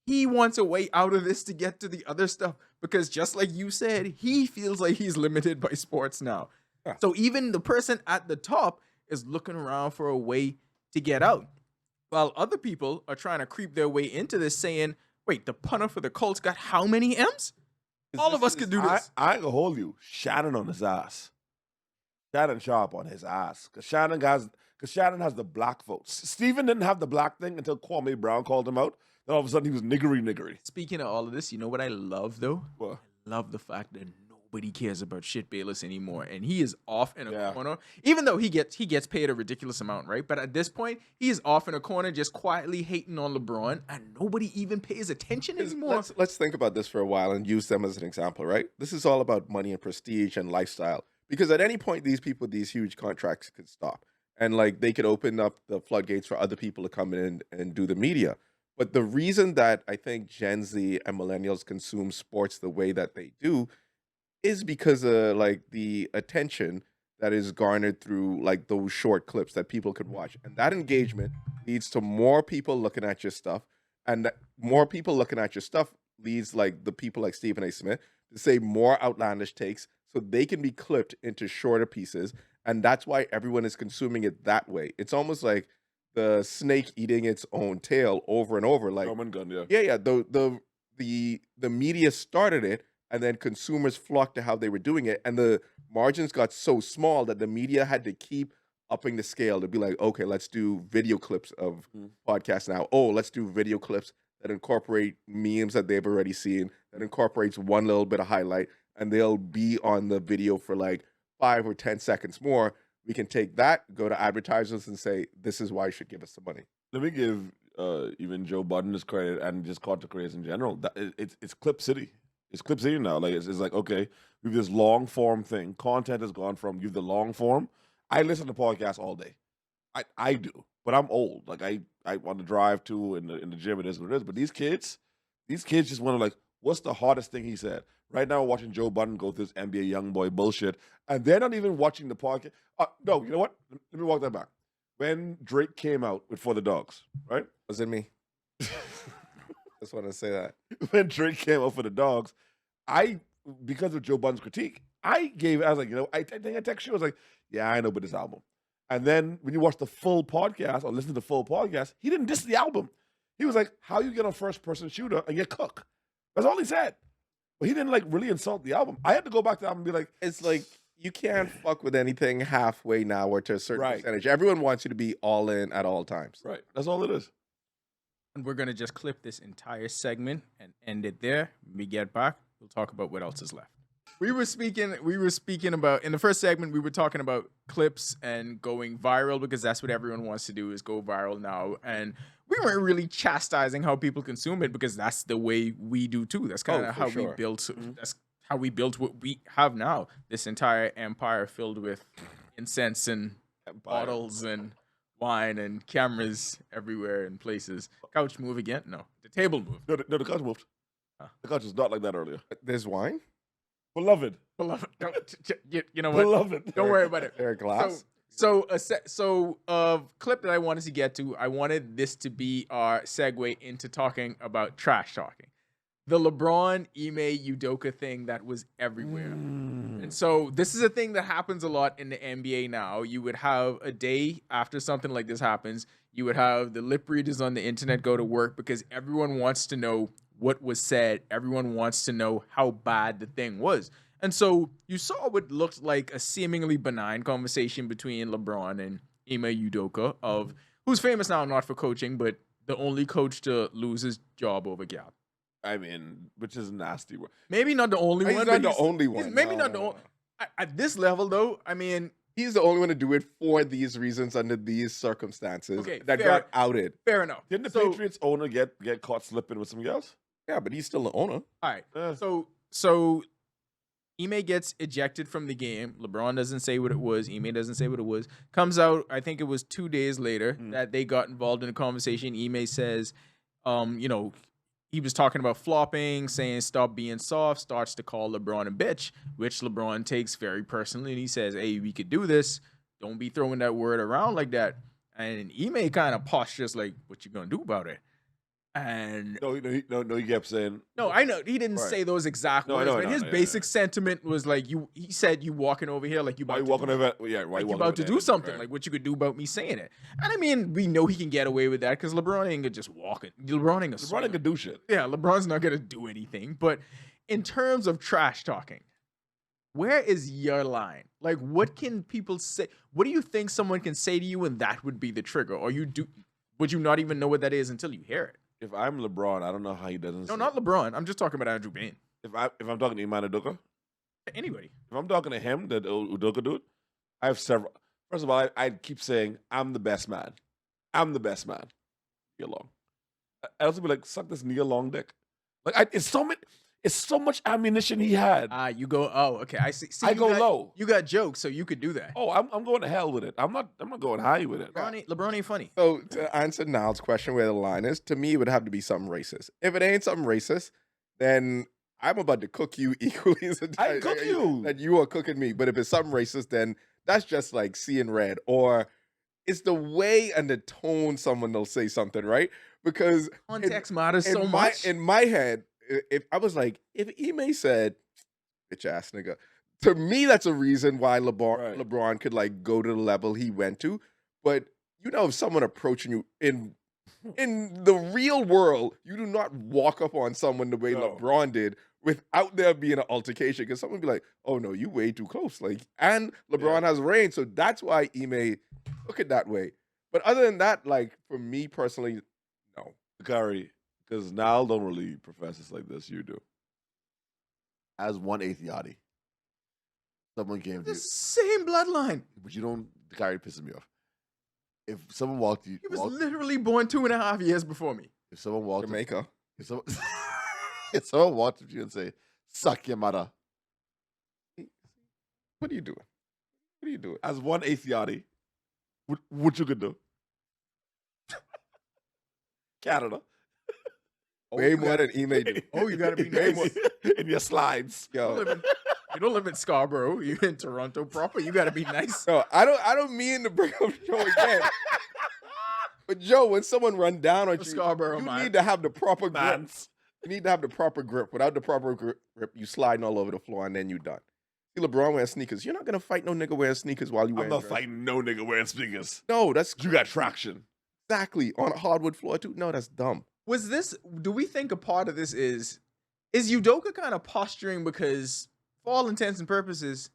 S1: he wants a way out of this to get to the other stuff because just like you said, he feels like he's limited by sports now.
S3: Yeah.
S1: So even the person at the top is looking around for a way to get out. While other people are trying to creep their way into this saying, wait, the punter for the Colts got how many M's? All of us could do this.
S2: I ain't gonna hold you. Shannon on his ass. Shannon Sharp on his ass. Because Shannon has the black votes. Steven didn't have the black thing until Kwame Brown called him out. Then all of a sudden he was niggery.
S1: Speaking of all of this, you know what I love though?
S2: What?
S1: I love the fact that nobody cares about Shit Bayless anymore, and he is off in a
S2: Yeah.
S1: corner. Even though he gets paid a ridiculous amount, right? But at this point, he is off in a corner, just quietly hating on LeBron, and nobody even pays attention anymore.
S3: Let's think about this for a while and use them as an example, right? This is all about money and prestige and lifestyle. Because at any point, these people with these huge contracts could stop, and like they could open up the floodgates for other people to come in and do the media. But the reason that I think Gen Z and millennials consume sports the way that they do is because of like the attention that is garnered through like those short clips that people could watch, and that engagement leads to more people looking at your stuff, and more people looking at your stuff leads like the people like Stephen A. Smith to say more outlandish takes so they can be clipped into shorter pieces, and that's why everyone is consuming it that way. It's almost like the snake eating its own tail over and over. Like
S2: Roman gun, yeah.
S3: yeah, the media started it, and then consumers flocked to how they were doing it, and the margins got so small that the media had to keep upping the scale to be like, okay, let's do video clips of podcasts now. Oh, let's do video clips that incorporate memes that they've already seen, that incorporates one little bit of highlight, and they'll be on the video for like 5 or 10 seconds more. We can take that, go to advertisers and say, this is why you should give us some money.
S2: Let me give even Joe Budden his credit and just content creators in general. It's Clip City. It's Clip City now. Like it's like, okay, we have this long form thing. Content has gone from you have the long form. I listen to podcasts all day. I do, but I'm old. Like I want to drive to in the gym. It is what it is. But these kids just want to like, what's the hardest thing he said? Right now, we're watching Joe Budden go through this NBA young boy bullshit, and they're not even watching the podcast. No, you know what? Let me walk that back. When Drake came out with For the Dogs, right?
S3: Was it me? Just want to say that.
S2: When Drake came out for the Dogs, because of Joe Budden's critique, I was like, I think I text you. I was like, yeah, I know about this album. And then when you watch the full podcast or listen to the full podcast, he didn't diss the album. He was like, how you get a first-person shooter and get cooked? That's all he said. But he didn't like really insult the album. I had to go back to the album and be like,
S3: It's like you can't fuck with anything halfway now or to a certain
S2: Right.
S3: percentage. Everyone wants you to be all in at all times.
S2: right, that's all it is.
S1: And we're gonna just clip this entire segment and end it there. When we get back, we'll talk about what else is left. We were speaking about in the first segment, we were talking about clips and going viral because that's what everyone wants to do is go viral now. And we weren't really chastising how people consume it because that's the way we do too. That's kind of
S3: for
S1: how
S3: sure.
S1: we built that's how we built what we have now. This entire empire filled with incense and bottles and wine and cameras everywhere and places. Couch move again? No. The table moved.
S2: No, the couch moved. The couch was not like that earlier.
S3: There's wine?
S2: Beloved.
S1: Beloved, you know what?
S2: Beloved.
S1: Don't worry about it.
S3: There a glass?
S1: So a clip that I wanted to get to, I wanted this to be our segue into talking about trash talking. The LeBron, Ime, Udoka thing that was everywhere. And so this is a thing that happens a lot in the NBA now. You would have a day after something like this happens, you would have the lip readers on the internet go to work because everyone wants to know what was said. Everyone wants to know how bad the thing was. And so you saw what looked like a seemingly benign conversation between LeBron and Ime Udoka of who's famous now not for coaching, but the only coach to lose his job over Gap.
S2: I mean, which is nasty.
S1: Maybe not the only
S3: He's
S1: one.
S3: not
S1: but
S3: the only one.
S1: Maybe
S3: No,
S1: not the
S3: no,
S1: only. At this level, though, I mean,
S3: He's the only one to do it for these reasons under these circumstances
S1: Okay,
S3: that
S1: fair.
S3: got outed.
S1: fair enough.
S2: Didn't the
S1: So-
S2: Patriots owner get caught slipping with some girls?
S3: Yeah, but he's still the owner.
S1: All right.
S2: Eh.
S1: So Ime gets ejected from the game. LeBron doesn't say what it was. Ime doesn't say what it was. Comes out, I think it was 2 days later that they got involved in a conversation. Ime says, he was talking about flopping, saying stop being soft, starts to call LeBron a bitch, which LeBron takes very personally. And he says, hey, we could do this. Don't be throwing that word around like that. And Ime kind of postures like, what you gonna do about it? And
S2: No, he kept saying,
S1: no, I know he didn't
S2: Right.
S1: say those exact
S2: No, I
S1: words,
S2: know, I
S1: but
S2: know,
S1: his
S2: yeah,
S1: basic
S2: yeah.
S1: sentiment was like he said you walking over here like you
S2: why
S1: about
S2: you
S1: to
S2: walking
S1: do
S2: over? Yeah, why
S1: like
S2: you
S1: you
S2: walking
S1: about
S2: over
S1: to
S2: there?
S1: do something,
S2: Right.
S1: like what you could do about me saying it. And I mean, we know he can get away with that because LeBron ain't gonna just walk it. LeBron ain't gonna
S2: LeBron
S1: swing
S2: ain't gonna do shit.
S1: yeah, LeBron's not gonna do anything. But in terms of trash talking, where is your line? Like, what can people say? What do you think someone can say to you, and that would be the trigger? Or would you not even know what that is until you hear it?
S2: If I'm LeBron, I don't know how he doesn't.
S1: No,
S2: say-
S1: not LeBron. I'm just talking about Andrew Bain.
S2: If I'm talking to Iman Udoka,
S1: Anybody.
S2: if I'm talking to him, that Udoka dude, I have several. First of all, I keep saying I'm the best man. I'm the best man. Neil Long. I also be like, suck this Neil Long dick. Like it's so much ammunition he had.
S1: You go. Oh, okay. I see.
S2: I
S1: you
S2: go
S1: got-
S2: low.
S1: You got jokes, so you could do that.
S2: Oh, I'm going to hell with it. I'm not going high with it.
S1: LeBron ain't funny.
S3: So to answer Niall's question where the line is, to me it would have to be something racist. If it ain't something racist, then I'm about to cook you equally as
S2: I cook you.
S3: that you are cooking me. But if it's something racist, then that's just like seeing red. Or it's the way and the tone someone will say something, right? Because
S1: Context matters so
S3: in
S1: much.
S3: in my head, if I was like, if Ime said, bitch ass nigga, to me, that's a reason why
S2: Right.
S3: LeBron could like go to the level he went to. But you know, if someone approaching you in the real world, you do not walk up on someone the way
S2: No.
S3: LeBron did without there being an altercation. Because someone would be like, oh no, you way too close. Like, and LeBron has range, so that's why Ime took it that way. But other than that, like for me personally, no.
S2: Curry, because Niall don't really profess it like this. You do.
S4: As 1/8 Yachty, someone came to
S1: the
S4: you,
S1: same bloodline.
S4: but you don't. Kyrie pisses me off. If someone walked you,
S1: He was literally born 2.5 years before me.
S4: if someone walked,
S3: Jamaica.
S4: if someone, if someone walked up to you and say, "Suck your mother,"
S3: What are you doing? What are you doing?
S2: As 1/8 Yachty, what you could do? Canada.
S3: Way more than Ime do.
S1: Oh, you gotta be
S2: Way
S1: nice.
S2: more- in your slides.
S1: You don't
S3: Yo.
S1: live in- you don't live in Scarborough. You're in Toronto proper. You gotta be nice.
S3: No, I don't mean to bring up Joe again. But Joe, when someone run down on you,
S1: Scarborough,
S3: you
S1: man.
S3: need to have the proper grip.
S2: Mans.
S3: You need to have the proper grip. Without the proper grip, you sliding all over the floor and then you done. See LeBron wearing sneakers. You're not gonna fight no nigga wearing sneakers while you
S2: I'm
S3: wearing
S2: not
S3: dress.
S2: fighting no nigga wearing sneakers.
S3: No, that's
S2: You got traction.
S3: exactly on a hardwood floor too. No, that's dumb.
S1: Do we think a part of this is Udoka kind of posturing because for all intents and purposes,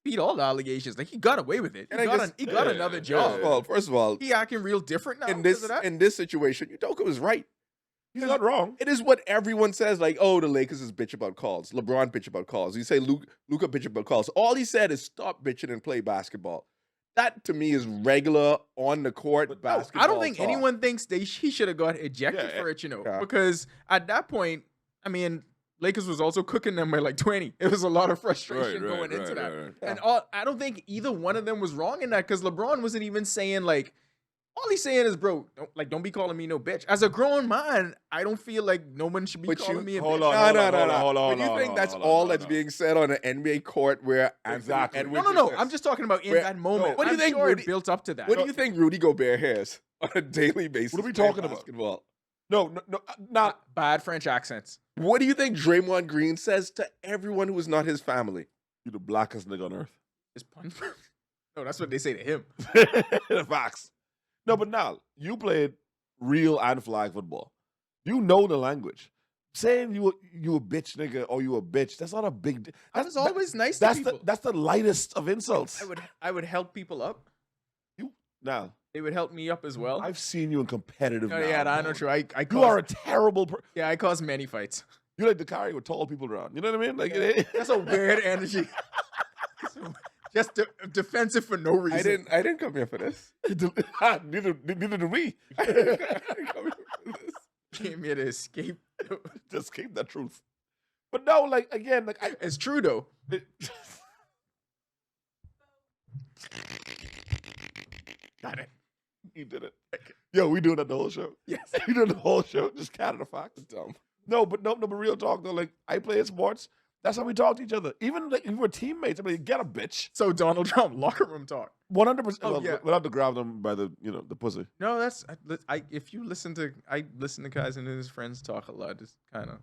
S1: beat all the allegations. Like he got away with it.
S3: And
S1: He
S3: I
S1: got,
S3: just-
S1: he got
S2: yeah,
S1: another
S2: yeah.
S1: job.
S3: Well, first of all,
S1: He acting real different now.
S3: in
S1: because of that.
S3: this situation, Udoka was right.
S2: He's not wrong.
S3: It is what everyone says, like, oh, the Lakers is bitch about calls. LeBron bitch about calls. You say Luka bitch about calls. All he said is stop bitching and play basketball. That to me is regular on the court
S2: But no,
S3: basketball.
S1: I don't think
S3: talk.
S1: anyone thinks he should have got ejected
S2: Yeah,
S1: for it,
S3: yeah.
S1: because at that point, I mean, Lakers was also cooking them by like 20. It was a lot of frustration going into that.
S2: right.
S1: And I don't think either one of them was wrong in that because LeBron wasn't even saying like, all he's saying is, bro, don't be calling me no bitch. As a grown man, I don't feel like no one should be
S3: But
S1: calling
S3: you-
S1: me a
S2: Hold
S1: bitch.
S2: on.
S3: No. But you think that's all that's being said on an NBA court where Anthony
S2: Exactly.
S3: Edwards
S1: No.
S3: exists?
S1: I'm just talking about in
S3: Where-
S1: that moment.
S3: no, what do you
S1: I'm
S3: think
S1: sure
S3: Rudy-
S1: it built up to that.
S3: What do you think Rudy Gobert has on a daily basis?
S2: What are we
S3: playing
S2: talking about?
S3: basketball?
S2: No, not.
S1: Bad French accents.
S3: What do you think Draymond Green says to everyone who is not his family?
S2: You the blackest nigga on earth.
S1: Is pun? No, that's what they say to him.
S2: Facts. No, but now you played real and flag football. You know the language. Saying you a bitch nigga or you a bitch, that's not a big.
S1: I was always nice to
S2: That's
S1: people.
S2: that's the lightest of insults.
S1: I would help people up.
S2: Now
S1: They would help me up as well.
S2: I've seen you in competitive.
S1: Oh, yeah, I know.
S2: mode.
S1: True. I
S2: You
S1: caused,
S2: are a terrible.
S1: yeah, I caused many fights.
S2: You like the carry with tall people around. You know what I mean? Like
S1: That's a weird energy. Just defensive for no reason.
S3: I didn't come here for this.
S2: neither did we.
S3: I didn't come here for this.
S1: Came here to escape.
S2: Just keep the truth. But no, like again, like I.
S1: It's true though.
S2: Got it. You did it. Yo, we doing that the whole show.
S1: Yes.
S2: We doing the whole show. Just Canada facts.
S3: Dumb.
S2: No, but real talk though. Like I play sports. That's how we talk to each other. Even like, if we're teammates, I'm like, get a bitch.
S1: So Donald Trump locker room talk.
S2: 100%.
S1: Oh, yeah.
S2: Without to grab them by the the pussy.
S1: No, that's if you listen to guys and his friends talk a lot. It's kind of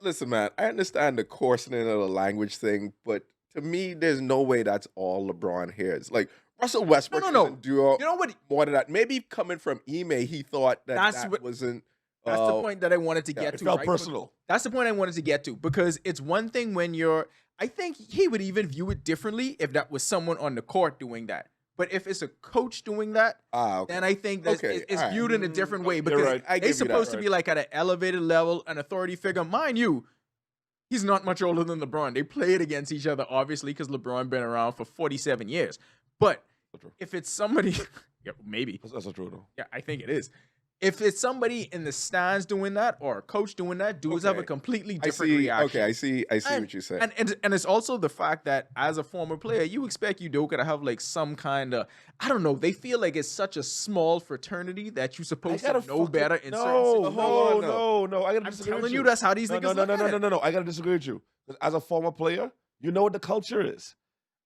S3: Listen, man, I understand the coarsening of the language thing, but to me, there's no way that's all LeBron hears. Like Russell Westbrook
S1: no.
S3: doesn't do
S1: you know what?
S3: more than that. Maybe coming from Ime, he thought that
S1: That's
S3: that
S1: what-
S3: wasn't.
S1: That's the point that I wanted to get
S2: It
S1: to.
S2: felt
S1: right?
S2: personal.
S1: That's the point I wanted to get to because it's one thing when you're. I think he would even view it differently if that was someone on the court doing that. But if it's a coach doing that,
S3: Okay.
S1: then I think that
S3: Okay,
S1: it's
S3: all right.
S1: viewed in a different way
S2: You're
S1: because
S2: right.
S3: I
S1: they're
S3: give you that,
S1: supposed to
S3: right.
S1: be like at an elevated level, an authority figure. Mind you, he's not much older than LeBron. They played against each other, obviously, because LeBron been around for 47 years. But
S2: That's true.
S1: if it's somebody, yeah, maybe.
S2: That's not true though.
S1: Yeah, I think it is. If it's somebody in the stands doing that or a coach doing that, dudes have a
S3: Okay.
S1: completely
S3: I
S1: different
S3: see.
S1: reaction.
S3: Okay, I see. I see
S1: And-
S3: what you're saying.
S1: And it's also the fact that as a former player, you expect Udoka to have like some kind of I don't know. They feel like it's such a small fraternity that you're supposed to know better in certain
S2: No,
S1: situations.
S3: Hold on,
S2: no. I gotta
S1: I'm
S2: disagree
S1: telling
S2: with
S1: you, that's how these
S2: no,
S1: niggas
S2: no,
S1: look at it.
S2: no. I gotta disagree with you. 'Cause as a former player, you know what the culture is.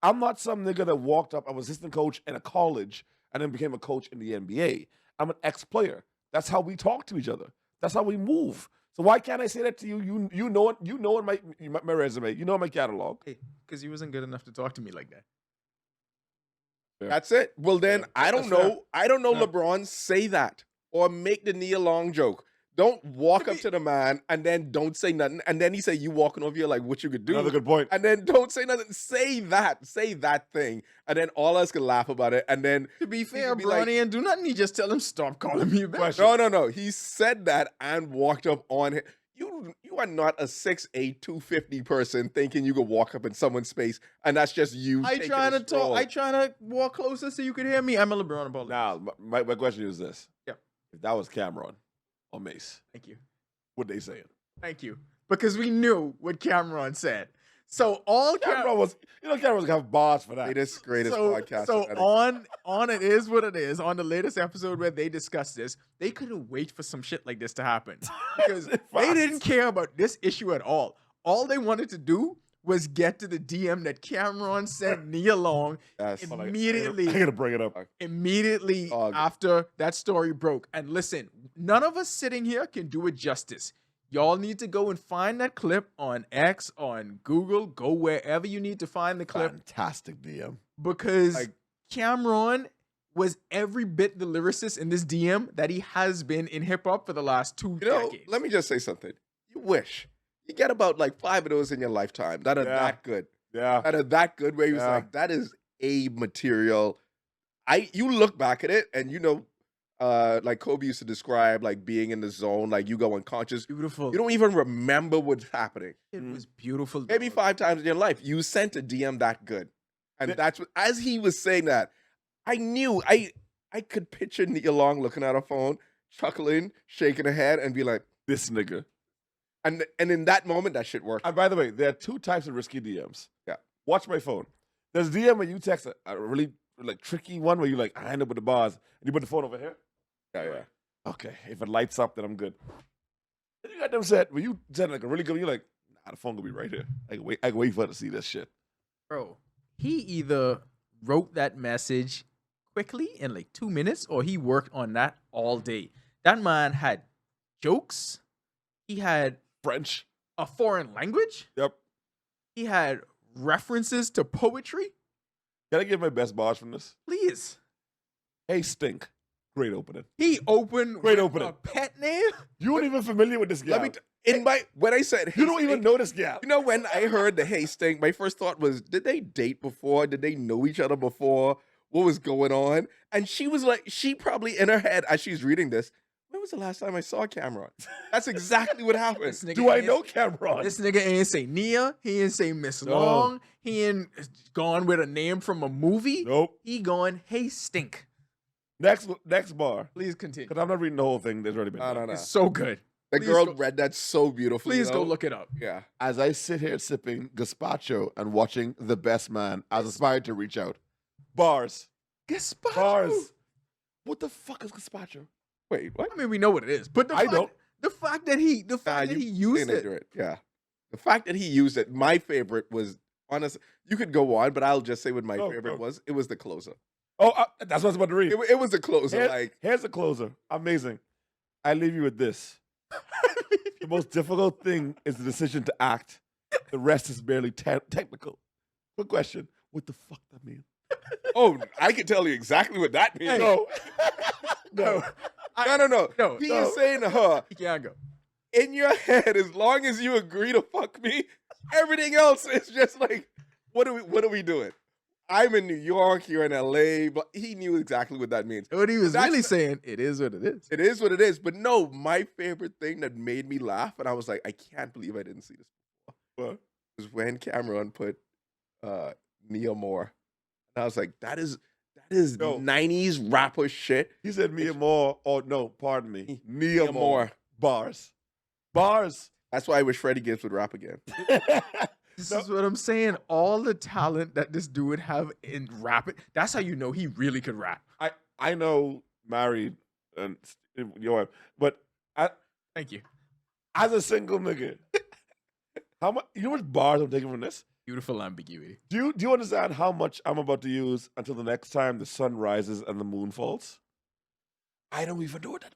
S2: I'm not some nigga that walked up. I was assistant coach in a college and then became a coach in the NBA. I'm an ex-player. That's how we talk to each other. That's how we move. So why can't I say that to you? You know it. You know in my resume. You know in my catalog.
S1: Hey, because he wasn't good enough to talk to me like that.
S3: That's it. Well, then
S2: Yeah,
S3: I don't
S2: that's fair.
S3: know. I don't know.
S2: Yeah.
S3: LeBron say that or make the Nia Long joke. Don't walk up to the man and then don't say nothing. And then he say you walking over here like what you could do.
S2: Another good point.
S3: And then don't say nothing. Say that thing, and then all us can laugh about it. And then
S1: To be fair,
S3: could be like-
S1: Bronny, and do nothing. He just tell him stop calling me a bitch.
S2: Question.
S3: no. He said that and walked up on him. You are not a 6'8", 250 person thinking you could walk up in someone's space and that's just you.
S1: I
S3: taking
S1: trying
S3: a
S1: to talk.
S3: stroll.
S1: I trying to walk closer so you could hear me. I'm a LeBron apologist.
S2: Now, my question is this.
S1: Yeah.
S2: If that was Cameron or Mace,
S1: Thank you.
S2: what they saying?
S1: Thank you. Because we knew what Cameron said. So all
S2: Cameron was, Cameron was gonna have bars for that.
S3: greatest podcast.
S1: So
S3: ever.
S1: on it is what it is. On the latest episode where they discussed this, they couldn't wait for some shit like this to happen because they didn't care about this issue at all. All they wanted to do was get to the DM that Cameron sent Nia Long
S3: Yes.
S1: immediately.
S2: I gotta bring it up.
S1: Immediately
S3: Oh,
S1: after that story broke. And listen, none of us sitting here can do it justice. Y'all need to go and find that clip on X, on Google, go wherever you need to find the clip
S4: Fantastic DM.
S1: because
S3: Like-
S1: Cameron was every bit the lyricist in this DM that he has been in hip hop for the last two
S3: You know,
S1: decades.
S3: let me just say something. You wish you get about like 5 of those in your lifetime that are
S2: Yeah.
S3: that good.
S2: Yeah.
S3: That are that good. Where he was
S2: Yeah.
S3: like, that is a material. You look back at it and you know, like Kobe used to describe like being in the zone, like you go unconscious.
S1: Beautiful.
S3: You don't even remember what's happening.
S1: It was beautiful.
S3: Maybe
S1: dog.
S3: 5 times in your life, you sent a DM that good, and
S2: Yeah.
S3: that's what. As he was saying that, I knew I could picture Nia Long looking at her phone, chuckling, shaking her head, and be like,
S2: This nigga.
S3: and in that moment, that shit worked.
S2: And by the way, there are two types of risky DMs.
S3: Yeah.
S2: Watch my phone. There's DM where you text a really like tricky one where you like, I end up with the bars and you put the phone over here.
S3: Yeah.
S2: Okay, if it lights up, then I'm good. Then you got them set when you send like a really good, you're like, nah, the phone gonna be right here. I can wait for her to see this shit.
S1: Bro, he either wrote that message quickly in like 2 minutes or he worked on that all day. That man had jokes. He had
S2: French.
S1: a foreign language.
S2: Yep.
S1: He had references to poetry.
S2: Can I give my best bars from this?
S1: Please.
S2: Hey, Stink. Great opening.
S1: He opened
S2: Great
S1: with
S2: opening.
S1: a pet name.
S2: You weren't even familiar with this guy.
S3: Let me. In my when I said, hey,
S2: you don't even
S3: Stink,
S2: know this guy.
S3: You know, when I heard the hey stink, my first thought was, did they date before? Did they know each other before? What was going on? And she was like, she probably in her head as she's reading this, when was the last time I saw Cameron? That's exactly what happened.
S1: This nigga
S2: Do I
S1: ain't-
S2: know Cameron?
S1: This nigga ain't say Nia. He ain't say Miss
S2: No.
S1: Long. He ain't gone with a name from a movie.
S2: Nope.
S1: He gone, hey, stink.
S2: Next bar.
S1: Please continue.
S2: Because I'm not reading the whole thing. There's already been.
S3: No.
S1: It's so good.
S3: The
S1: Please
S3: girl
S1: go-
S3: read that so beautifully.
S1: Please go
S3: though.
S1: look it up.
S3: Yeah.
S4: As I sit here sipping gazpacho and watching The Best Man, I was inspired to reach out.
S2: Bars.
S1: Gazpacho.
S2: Bars. What the fuck is gazpacho?
S3: Wait, what?
S1: I mean, we know what it is, but the
S2: I
S1: fact,
S2: don't.
S1: the fact that he, the fact that he used
S3: They
S1: it.
S3: do it. Yeah. The fact that he used it, my favorite was honest. You could go on, but I'll just say what my
S2: Go,
S3: favorite
S2: go.
S3: was. It was the closer.
S2: Oh, that's what I was about to read.
S3: It was the closer.
S2: Here's the closer. Amazing. I leave you with this. The most difficult thing is the decision to act. The rest is barely technical. Quick question. What the fuck that mean?
S3: oh, I can tell you exactly what that means.
S2: No.
S3: no,
S1: No,
S3: He
S1: no.
S3: is saying to her,
S1: You can't go.
S3: in your head, as long as you agree to fuck me, everything else is just like, what are we doing? I'm in New York, you're in LA, but he knew exactly what that means.
S1: What he was
S3: That's
S1: really
S3: the-
S1: saying, it is what it is.
S3: It is what it is. But no, my favorite thing that made me laugh, and I was like, I can't believe I didn't see this before, was when Cameron put Nia Moore. And I was like, that is
S2: No.
S3: 90s rapper shit.
S2: He said Mia Moore. Oh, no, pardon me. Nia
S3: Nia
S2: Moore.
S3: Moore.
S2: Bars. Bars.
S3: That's why I wish Freddie Gibbs would rap again.
S1: This is what I'm saying. All the talent that this dude would have in rapping, that's how you know he really could rap.
S2: I know married and your wife, but
S1: Thank you.
S2: as a single nigga, how much? You know what bars I'm taking from this?
S1: Beautiful ambiguity.
S2: Do you understand how much I'm about to use until the next time the sun rises and the moon falls? I don't even know what that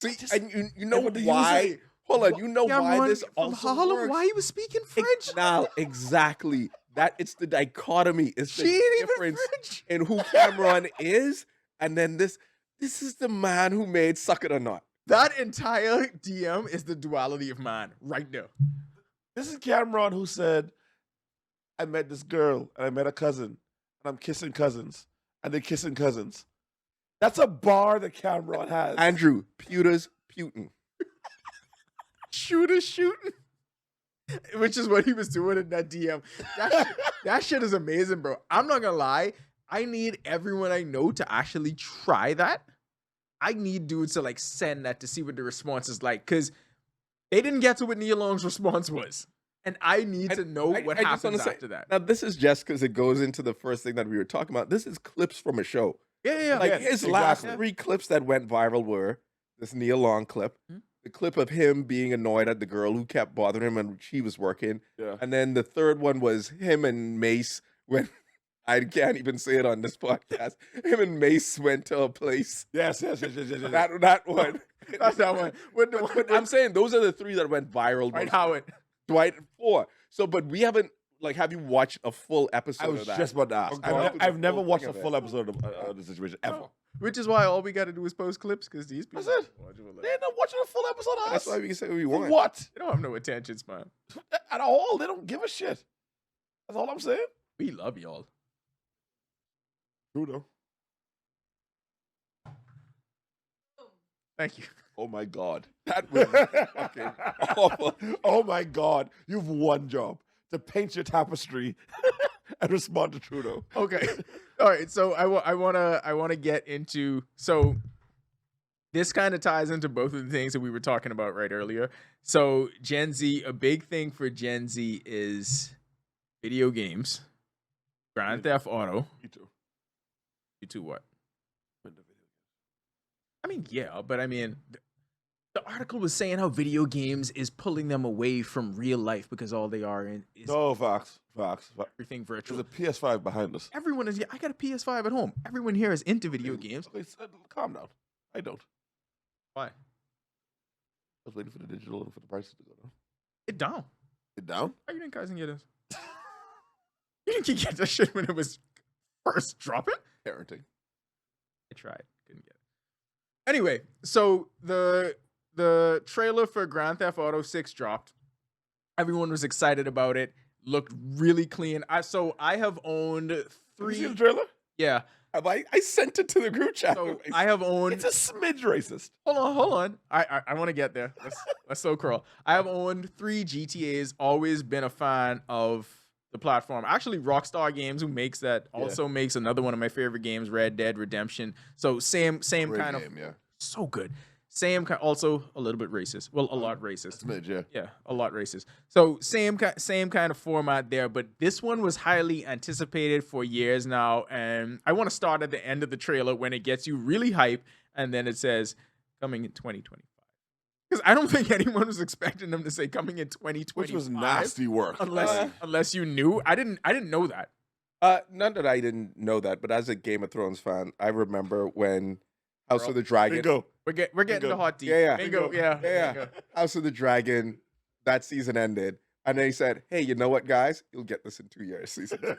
S2: means.
S3: See, and you know
S2: able to use
S3: why?
S2: it.
S3: Hold on, you know why
S1: Cameron
S3: this
S1: from
S3: also
S1: Harlem,
S3: works?
S1: why he was speaking French?
S3: Now, exactly. That it's the dichotomy. It's
S1: She
S3: the
S1: ain't even
S3: difference
S1: French.
S3: in who Cameron is, and then this is the man who made Suck It or Not.
S1: That entire DM is the duality of man right now.
S2: This is Cameron who said, I met this girl and I met a cousin and I'm kissing cousins and they're kissing cousins. That's a bar that Cameron has.
S3: Andrew, Pewter's Putin.
S1: Shooting. Which is what he was doing in that DM. That shit is amazing, bro. I'm not gonna lie. I need everyone I know to actually try that. I need dudes to like send that to see what the response is like. Cause they didn't get to what Nia Long's response was. And I need to know what
S3: just
S1: happens
S3: wanna say,
S1: after that.
S3: Now, this is just because it goes into the first thing that we were talking about. This is clips from a show.
S1: Yeah.
S3: Like
S2: Yes,
S3: his last
S2: exactly.
S3: 3 clips that went viral were this Neil Long clip, the clip of him being annoyed at the girl who kept bothering him and she was working,
S2: Yeah.
S3: and then the third one was him and Mace when I can't even say it on this podcast. Him and Mace went to a place.
S2: Yes.
S3: That one.
S1: That's that one.
S3: But I'm saying those are the 3 that went viral.
S1: Right, Howard.
S3: Dwight 4. So, but we haven't have you watched a full episode
S2: I was
S3: of that?
S2: just about to ask.
S3: Or gone through the
S2: I've never
S3: full
S2: watched
S3: thing
S2: a
S3: of it?
S2: full episode of the situation ever.
S1: Which is why all we got to do is post clips because these people.
S2: That's it.
S1: watch it.
S2: They're not watching a full episode of
S3: That's
S2: us.
S3: why we can say what we
S2: For
S3: want.
S2: what?
S1: They don't have no attention span.
S2: At all. They don't give a shit. That's all I'm saying.
S1: We love y'all.
S2: True though.
S1: Thank you.
S2: Oh my God.
S3: That was fucking awful.
S2: Oh my God. You've one job to paint your tapestry and respond to Trudeau.
S1: Okay. All right. So I wanna get into this kind of ties into both of the things that we were talking about right earlier. So Gen Z, a big thing for Gen Z is video games, Grand Theft Auto.
S2: Me too.
S1: You two what? I mean, yeah, but I mean, the article was saying how video games is pulling them away from real life because all they are in is
S2: No, facts.
S1: everything
S2: There's
S1: virtual.
S2: a PS5 behind us.
S1: Everyone is. I got a PS5 at home. Everyone here is into video games.
S2: Okay, calm down. I don't.
S1: Why?
S2: I was waiting for the digital and for the prices to go down.
S1: It down.
S2: It down?
S1: How you didn't guys get this? You didn't get that shit when it was first dropping?
S3: Parenting.
S1: I tried, couldn't get it. Anyway, so the trailer for Grand Theft Auto 6 dropped. Everyone was excited about it. Looked really clean. I have owned
S2: Did you see
S1: 3.
S2: the trailer?
S1: Yeah.
S3: I sent it to the group chat.
S1: So I have owned.
S2: It's a smidge racist.
S1: Hold on. I want to get there. Let's so crawl. I have owned 3 GTAs. Always been a fan of the platform. Actually, Rockstar Games, who makes that, also makes another one of my favorite games, Red Dead Redemption. So same
S2: Great
S1: kind
S2: game,
S1: of
S2: yeah.
S1: so good. Same kind, also a little bit racist. Well, a lot racist.
S2: Smidge, yeah.
S1: Yeah, a lot racist. So same kind of format there, but this one was highly anticipated for years now, and I want to start at the end of the trailer when it gets you really hype, and then it says coming in 2025. Because I don't think anyone was expecting them to say coming in 2025.
S2: Which was nasty work.
S1: Unless you knew. I didn't know that.
S3: Not that I didn't know that, but as a Game of Thrones fan, I remember when House of the Dragon.
S2: Bingo.
S1: We're getting
S2: Bingo.
S1: the hot deep.
S3: Yeah.
S1: Bingo. Yeah.
S3: Yeah. House of the Dragon, that season ended. And they said, hey, you know what, guys? You'll get this in 2 years. Season 2.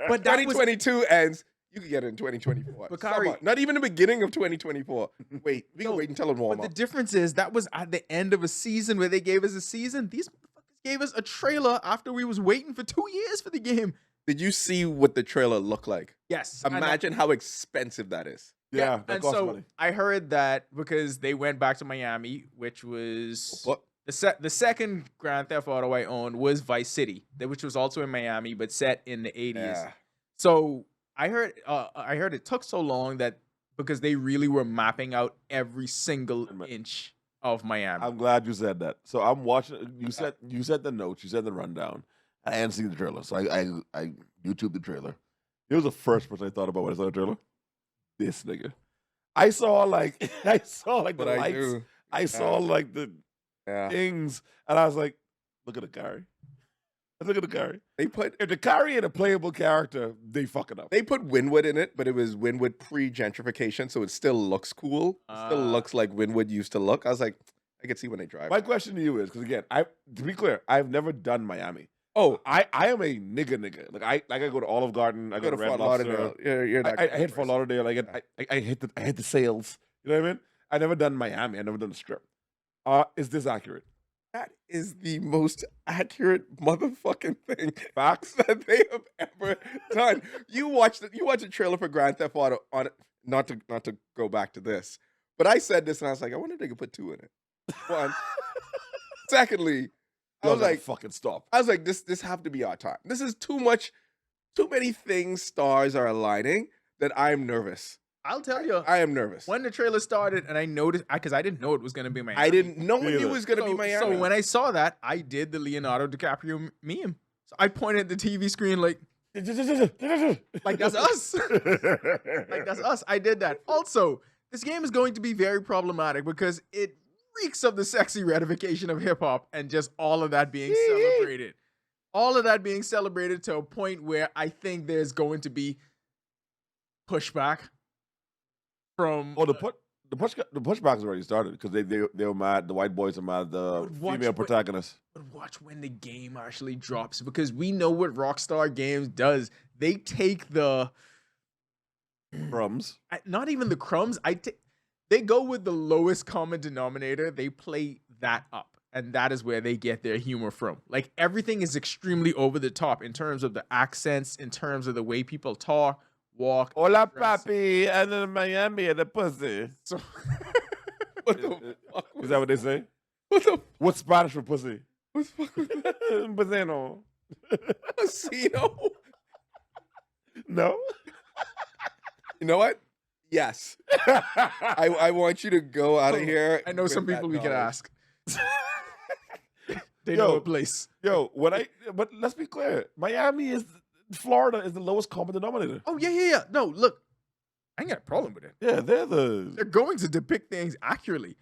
S1: But that was
S3: 2022 ends. You can get it in 2024.
S1: Bakari-
S3: Summer. Not even the beginning of 2024. Wait, we can
S1: No,
S3: wait until it warm
S1: But the
S3: up.
S1: difference is that was at the end of a season where they gave us a season. These motherfuckers gave us a trailer after we was waiting for 2 years for the game.
S3: Did you see what the trailer looked like?
S1: Yes.
S3: Imagine how expensive that is.
S2: Yeah, that
S1: And
S2: costs
S1: so
S2: money.
S1: I heard that because they went back to Miami, which was
S3: What?
S1: the second Grand Theft Auto I owned was Vice City, which was also in Miami but set in the 80s.
S3: Yeah.
S1: So I heard it took so long that because they really were mapping out every single inch of Miami.
S2: I'm glad you said that. So I'm watching. You said the notes. You said the rundown. I hadn't seen the trailer, so I YouTube the trailer. He was the first person I thought about when I saw the trailer. This nigga. I saw like the
S3: But I
S2: lights.
S3: do.
S2: I saw like the
S3: Yeah.
S2: things, and I was like, look at the Kari. Look at the Kari.
S3: They put
S2: If the Kari ain't a playable character, they fucking up.
S3: They put Wynwood in it, but it was Wynwood pre-gentrification, so it still looks cool. It still looks like Wynwood used to look. I was like, I could see when they drive.
S2: My question to you is, because again, to be clear, I've never done Miami.
S3: Oh,
S2: I am a nigga. Like I go to Olive Garden. I go to Red
S3: Fort
S2: Lobster.
S3: Lauderdale. You're that
S2: I
S3: kind of
S2: hit Fort
S3: person.
S2: Lauderdale. I hit the sales. You know what I mean? I never done Miami. I never done the Strip. Is this accurate?
S3: That is the most accurate motherfucking thing
S2: Facts.
S3: that they have ever done. You watch a trailer for Grand Theft Auto on it. Not to go back to this, but I said this and I was like, I wonder if they could put 2 in it. One. Secondly, I
S2: Y'all
S3: was
S2: gotta
S3: like,
S2: fucking stop.
S3: this have to be our time. This is too much. Too many things stars are aligning that I'm nervous.
S1: I'll tell you.
S3: I am nervous.
S1: When the trailer started and I noticed, because I didn't know it was going to be Miami.
S3: I didn't know
S2: Me
S3: it
S2: either.
S3: was going to be Miami.
S1: So when I saw that, I did the Leonardo DiCaprio meme. So I pointed at the TV screen like that's us. Like that's us. I did that. Also, this game is going to be very problematic because it reeks of the sexy ratification of hip hop and just all of that being celebrated. All of that being celebrated to a point where I think there's going to be pushback from
S2: Oh, the pushbacks already started because they were mad. The white boys are mad at the
S1: But watch
S2: female
S1: what-
S2: protagonist.
S1: But watch when the game actually drops because we know what Rockstar Games does. They take the
S2: Crumbs.
S1: not even the crumbs. They go with the lowest common denominator. They play that up, and that is where they get their humor from. Like everything is extremely over the top in terms of the accents, in terms of the way people talk, walk.
S2: Hola,
S1: dress.
S2: papi, and in Miami and the pussy.
S1: So
S3: What the fuck?
S2: Is that what they say?
S3: What the
S2: What's Spanish for pussy?
S3: fuck was that?
S2: Buzzeno.
S3: Casino?
S2: No.
S3: You know what? Yes. I want you to go out of here.
S1: I know
S3: with
S1: some
S3: that
S1: people we can
S3: knowledge.
S1: ask. They
S2: Yo.
S1: know a place.
S2: Yo, but let's be clear. Florida is the lowest common denominator.
S1: Oh yeah. No, look, I ain't got a problem with it.
S2: Yeah, they're
S1: Going to depict things accurately.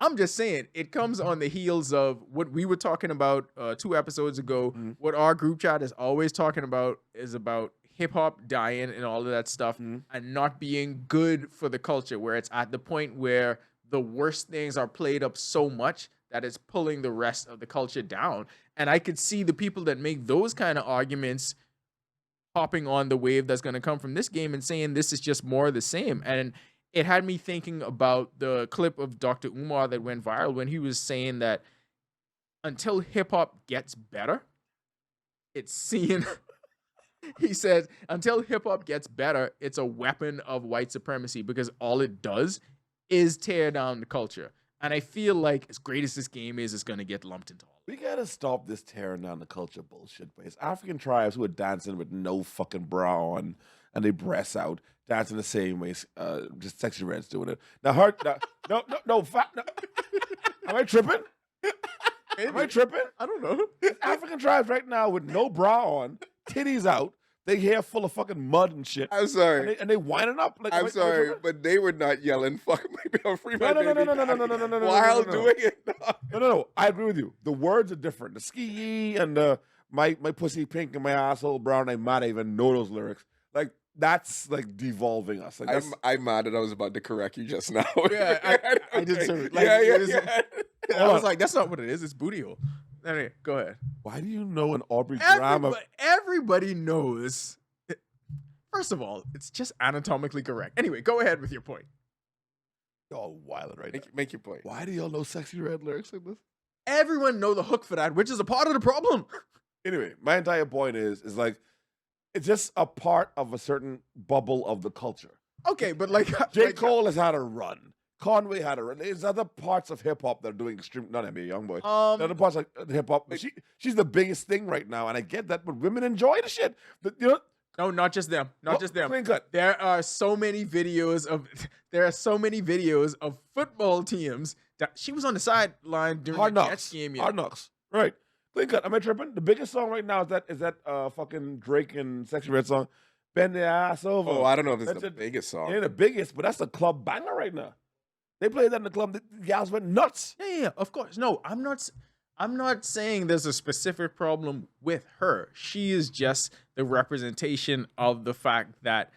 S1: I'm just saying it comes on the heels of what we were talking about 2 episodes ago.
S2: Mhm.
S1: What our group chat is always talking about is about hip hop dying and all of that stuff
S2: Mhm.
S1: and not being good for the culture, where it's at the point where the worst things are played up so much that it's pulling the rest of the culture down. And I could see the people that make those kind of arguments hopping on the wave that's going to come from this game and saying this is just more of the same. And it had me thinking about the clip of Dr. Umar that went viral when he was saying that until hip hop gets better, it's seen. He says, until hip hop gets better, it's a weapon of white supremacy because all it does is tear down the culture. And I feel like as great as this game is, it's going to get lumped into all.
S2: We gotta stop this tearing down the culture bullshit. But it's African tribes who are dancing with no fucking bra on and they breasts out, dancing the same way. Just Sexy Red's doing it. Now, no. Am I tripping? Am I tripping?
S1: I don't know.
S2: African tribes right now with no bra on, titties out, They hair full of fucking mud and shit.
S3: I'm sorry.
S2: And they winding up. Like,
S3: I'm
S2: am I
S3: sorry,
S2: tripping?
S3: but they were not yelling "fuck my free my
S2: No, no,
S3: baby"
S2: no, no, no, no, no, no, no, no,
S3: while
S2: no, no.
S3: doing it.
S2: No. I agree with you. The words are different. The ski and my pussy pink and my asshole brown. I might even know those lyrics. Like that's like devolving us. Like that's,
S3: I'm mad that I was about to correct you just now.
S1: Yeah, I did too. Like,
S3: yeah,
S1: it was-
S3: yeah.
S1: I was like, that's not what it is. It's booty hole. Anyway, go ahead.
S2: why do you know an Aubrey Graham?
S1: Everybody knows. First of all, it's just anatomically correct. Anyway, go ahead with your point.
S2: Y'all wilding right now.
S3: Make your point.
S2: Why do y'all know sexy red lyrics like this?
S1: Everyone know the hook for that, which is a part of the problem.
S2: Anyway, my entire point is like it's just a part of a certain bubble of the culture.
S1: Okay, but like
S2: J.
S1: like,
S2: Cole has had a run. Conway had a run. There's other parts of hip hop that are doing extreme. Not NBA young boy. Other parts like hip hop. She's the biggest thing right now, and I get that. But women enjoy the shit. But, you know,
S1: no, not just them. Not just them.
S2: Clean cut.
S1: There are so many videos of football teams that she was on the sideline during
S2: Hard
S1: the
S2: knocks.
S1: Jets game.
S2: Hard knocks. Right. Clean cut. Am I tripping? The biggest song right now is that fucking Drake and Sexy Red song, "Bend the Ass Over."
S3: Oh, I don't know if it's
S2: That's
S3: the
S2: it.
S3: biggest song.
S2: Yeah, the biggest, but that's a club banger right now. They played that in the club. The gals went nuts.
S1: Yeah, of course. No, I'm not saying there's a specific problem with her. She is just the representation of the fact that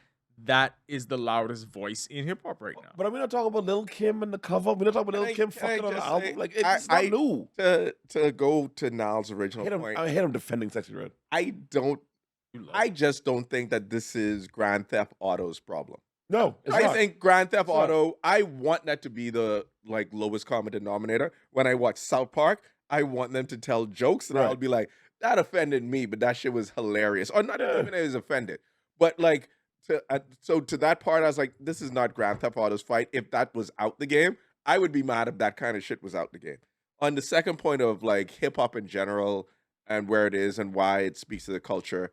S1: that is the loudest voice in hip hop right now.
S2: But are we not talking about Lil Kim in the cover? We're not talking about Lil Kim
S3: can I
S2: fucking on the
S3: just
S2: album.
S3: say,
S2: Like it's not new.
S3: To go to Niall's original point,
S2: I hate him defending Sexy Red.
S3: I just don't think that this is Grand Theft Auto's problem.
S2: No, it's
S3: I
S2: not.
S3: think Grand Theft
S2: It's not.
S3: Auto, I want that to be the like lowest common denominator. When I watch South Park, I want them to tell jokes and
S2: Right.
S3: I'll be like, that offended me, but that shit was hilarious. Or not
S2: Yeah.
S3: even that it was offended. But like so to that part, I was like, this is not Grand Theft Auto's fight. If that was out the game, I would be mad if that kind of shit was out the game. On the second point of like hip hop in general and where it is and why it speaks to the culture,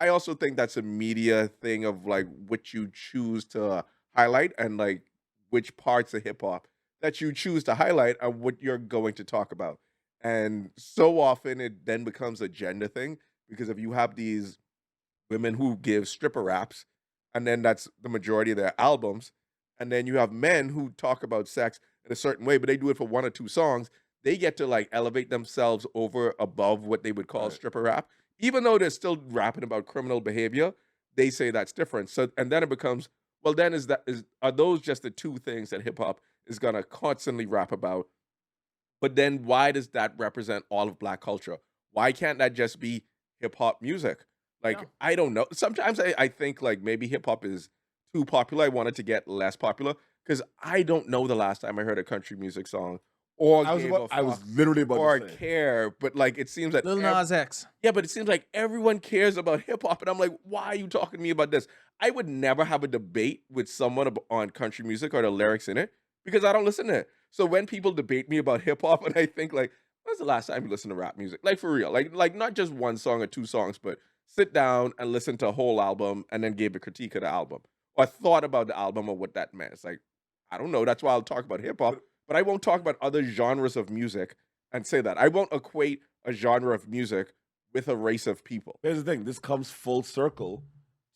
S3: I also think that's a media thing of like what you choose to highlight and like which parts of hip hop that you choose to highlight and what you're going to talk about. And so often it then becomes a gender thing because if you have these women who give stripper raps and then that's the majority of their albums, and then you have men who talk about sex in a certain way, but they do it for one or two songs, they get to like elevate themselves over above what they would call
S2: Right.
S3: stripper rap. Even though they're still rapping about criminal behavior, they say that's different. So and then it becomes, well, then are those just the two things that hip hop is gonna constantly rap about? But then why does that represent all of black culture? Why can't that just be hip hop music? Like,
S1: Yeah.
S3: I don't know. Sometimes I think like maybe hip hop is too popular. I want it to get less popular because I don't know the last time I heard a country music song or
S2: I was literally about
S3: or
S2: to say.
S3: care. But like it seems that
S1: Lil Nas X.
S3: yeah, but it seems like everyone cares about hip hop, and I'm like, why are you talking to me about this? I would never have a debate with someone on country music or the lyrics in it because I don't listen to it. So when people debate me about hip hop, and I think like, when's the last time you listened to rap music? Like for real, like not just one song or two songs, but sit down and listen to a whole album and then give a critique of the album or thought about the album or what that meant. It's like, I don't know. That's why I'll talk about hip hop, but I won't talk about other genres of music and say that. I won't equate a genre of music with a race of people.
S2: Here's the thing. This comes full circle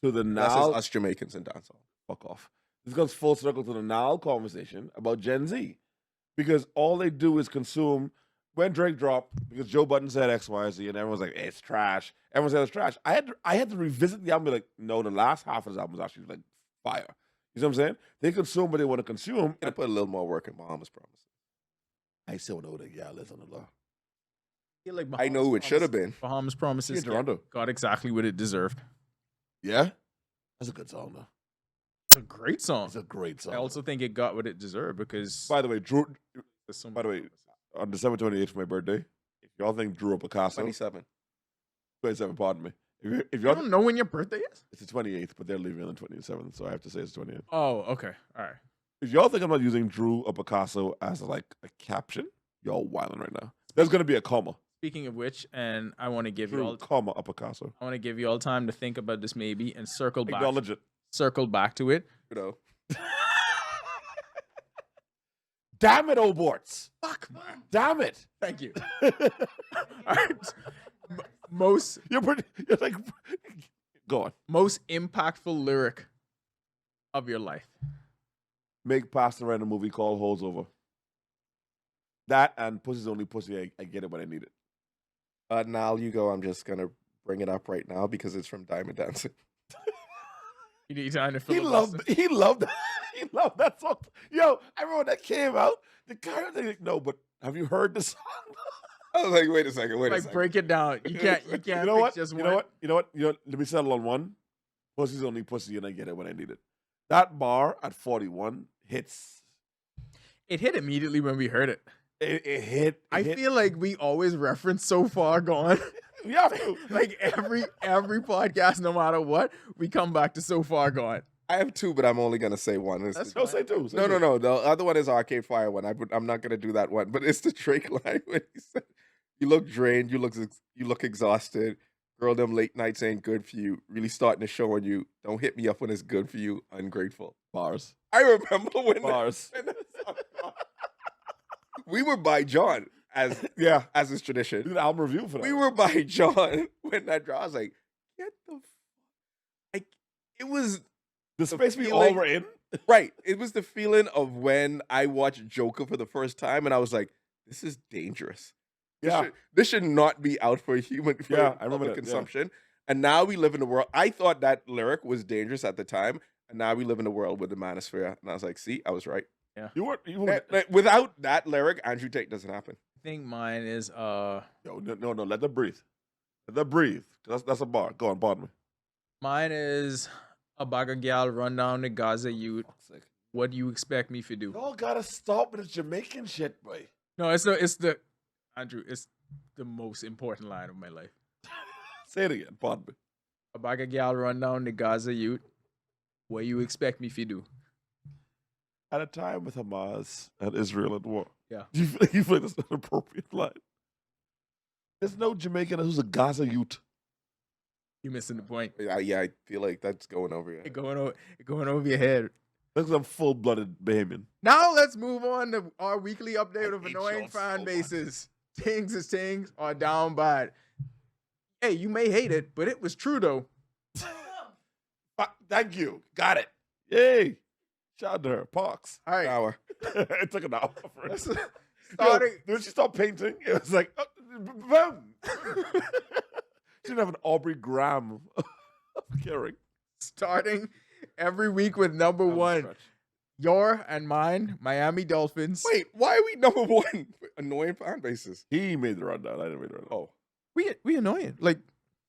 S2: to the
S3: That's
S2: now.
S3: us Jamaicans and dancehall.
S2: Fuck off. This comes full circle to the now conversation about Gen Z, because all they do is consume. When Drake dropped, because Joe Budden said X, Y, Z, and everyone's like, it's trash. Everyone said it's trash. I had to revisit the album, and be like, no, the last half of this album is actually like fire. You know what I'm saying? They consume what they want to consume.
S3: I put a little more work in Bahamas Promise.
S2: I still know that y'all listen a lot.
S1: feel like
S3: I know who it should have been.
S1: Bahamas Promises
S2: in Toronto.
S1: got exactly what it deserved.
S2: Yeah? That's a good song, though.
S1: It's a great song.
S2: It's a great song.
S1: I also think it got what it deserved because
S2: By the way, Drew,
S1: there's so
S2: by the
S1: much-
S2: way, on December 28th for my birthday, if y'all think Drew Picasso,
S3: 27.
S2: 27, pardon me. If
S1: you
S2: y'all,
S1: don't know when your birthday is?
S2: it's the 28th, but they're leaving on the 27th, so I have to say it's the 28th.
S1: Oh, okay. All right.
S2: If y'all think I'm not using Drew or Picasso as like a caption, y'all wilding right now. There's gonna be a comma.
S1: Speaking of which, and I want to give you
S2: Drew,
S1: all
S2: comma, a Picasso.
S1: I want to give you all time to think about this maybe and circle back
S2: Acknowledge it.
S1: to it.
S3: You know.
S2: Damn it, Oborts.
S1: Fuck, man.
S2: Damn it.
S1: Thank you. All right. Most
S2: You're like Go on.
S1: Most impactful lyric of your life.
S2: Make Pastor in a movie called Holes Over. That and Pussy's Only Pussy. I get it when I need it.
S3: Now you go. I'm just gonna bring it up right now because it's from Diamond Dancing.
S1: You need time to
S2: He
S1: filibuster.
S2: loved. He loved. He loved that song. Yo, I remember when that came out. The guy was like, "No, but have you heard the song?"
S3: I was like, wait a second, wait a
S1: Like
S3: second.
S1: break it down. You can't. You can't.
S2: You know
S1: pick
S2: what?
S1: Just
S2: You
S1: one.
S2: know what? You know what? You know. Let me settle on one. Pussy's Only Pussy, and I get it when I need it. That bar at 41 hits.
S1: It hit immediately when we heard it.
S2: It hit.
S1: I
S2: hit.
S1: feel like we always reference So Far Gone.
S2: We have to.
S1: Like every podcast, no matter what, we come back to So Far Gone.
S3: I have two, but I'm only gonna say one. It's
S1: That's
S3: the-
S2: No, say two. Say
S3: no,
S2: two.
S3: no, no. The other one is Arcade Fire one. I'm not gonna do that one, but it's the Drake line when he said, "You look drained. You look exhausted. Girl, them late nights ain't good for you. Really starting to show on you. Don't hit me up when it's good for you. Ungrateful."
S2: Bars.
S3: I remember when
S2: Bars.
S3: we were by John as
S2: Yeah.
S3: as is
S2: We
S3: tradition.
S2: did an album review for that.
S3: We were by John when that draw. I was like, get the like it was
S2: the space we all
S3: feeling-
S2: were in.
S3: right. It was the feeling of when I watched Joker for the first time and I was like, this is dangerous.
S2: Yeah.
S3: This should not be out for human for
S2: Yeah, I remember
S3: public
S2: that, yeah.
S3: consumption. And now we live in a world. I thought that lyric was dangerous at the time, and now we live in a world with the manosphere. And I was like, see, I was right.
S2: You were.
S3: Like, without that lyric, Andrew Tate doesn't happen.
S1: I think mine is
S2: Yo, no. Let them breathe. Let them breathe. That's a bar. Go on, pardon me.
S1: mine is a bag of gal run down the Gaza youth. What do you expect me to do?
S2: Y'all gotta stop with the Jamaican shit, boy.
S1: No, it's the Andrew. It's the most important line of my life.
S2: Say it again. Pardon me.
S1: A bag of gal run down the Gaza youth. What you expect me to do?
S2: At a time with Hamas and Israel at war.
S1: Yeah.
S2: You feel like that's an appropriate line? There's no Jamaican who's a Gaza youth.
S1: You missing the point.
S3: Yeah, I feel like that's going over your
S1: It
S3: head.
S1: going over your head.
S2: That's some full-blooded Bahamian.
S1: Now let's move on to our weekly update of
S2: hate
S1: annoying
S2: y'all
S1: fan
S2: so much.
S1: bases. Things is things are down bad. Hey, you may hate it, but it was true though.
S2: Thank you. Got it. Yay. Shout out to her. Parks.
S1: All right.
S3: Hour.
S2: It took an hour for it.
S1: Starting,
S2: When she stopped painting, it was like, boom. She didn't have an Aubrey Graham of caring.
S1: starting every week with number one. Your and mine, Miami Dolphins.
S3: Wait, why are we number one? Annoying fan bases.
S2: He made the rundown. I didn't make the rundown.
S3: Oh,
S1: we annoying. Like,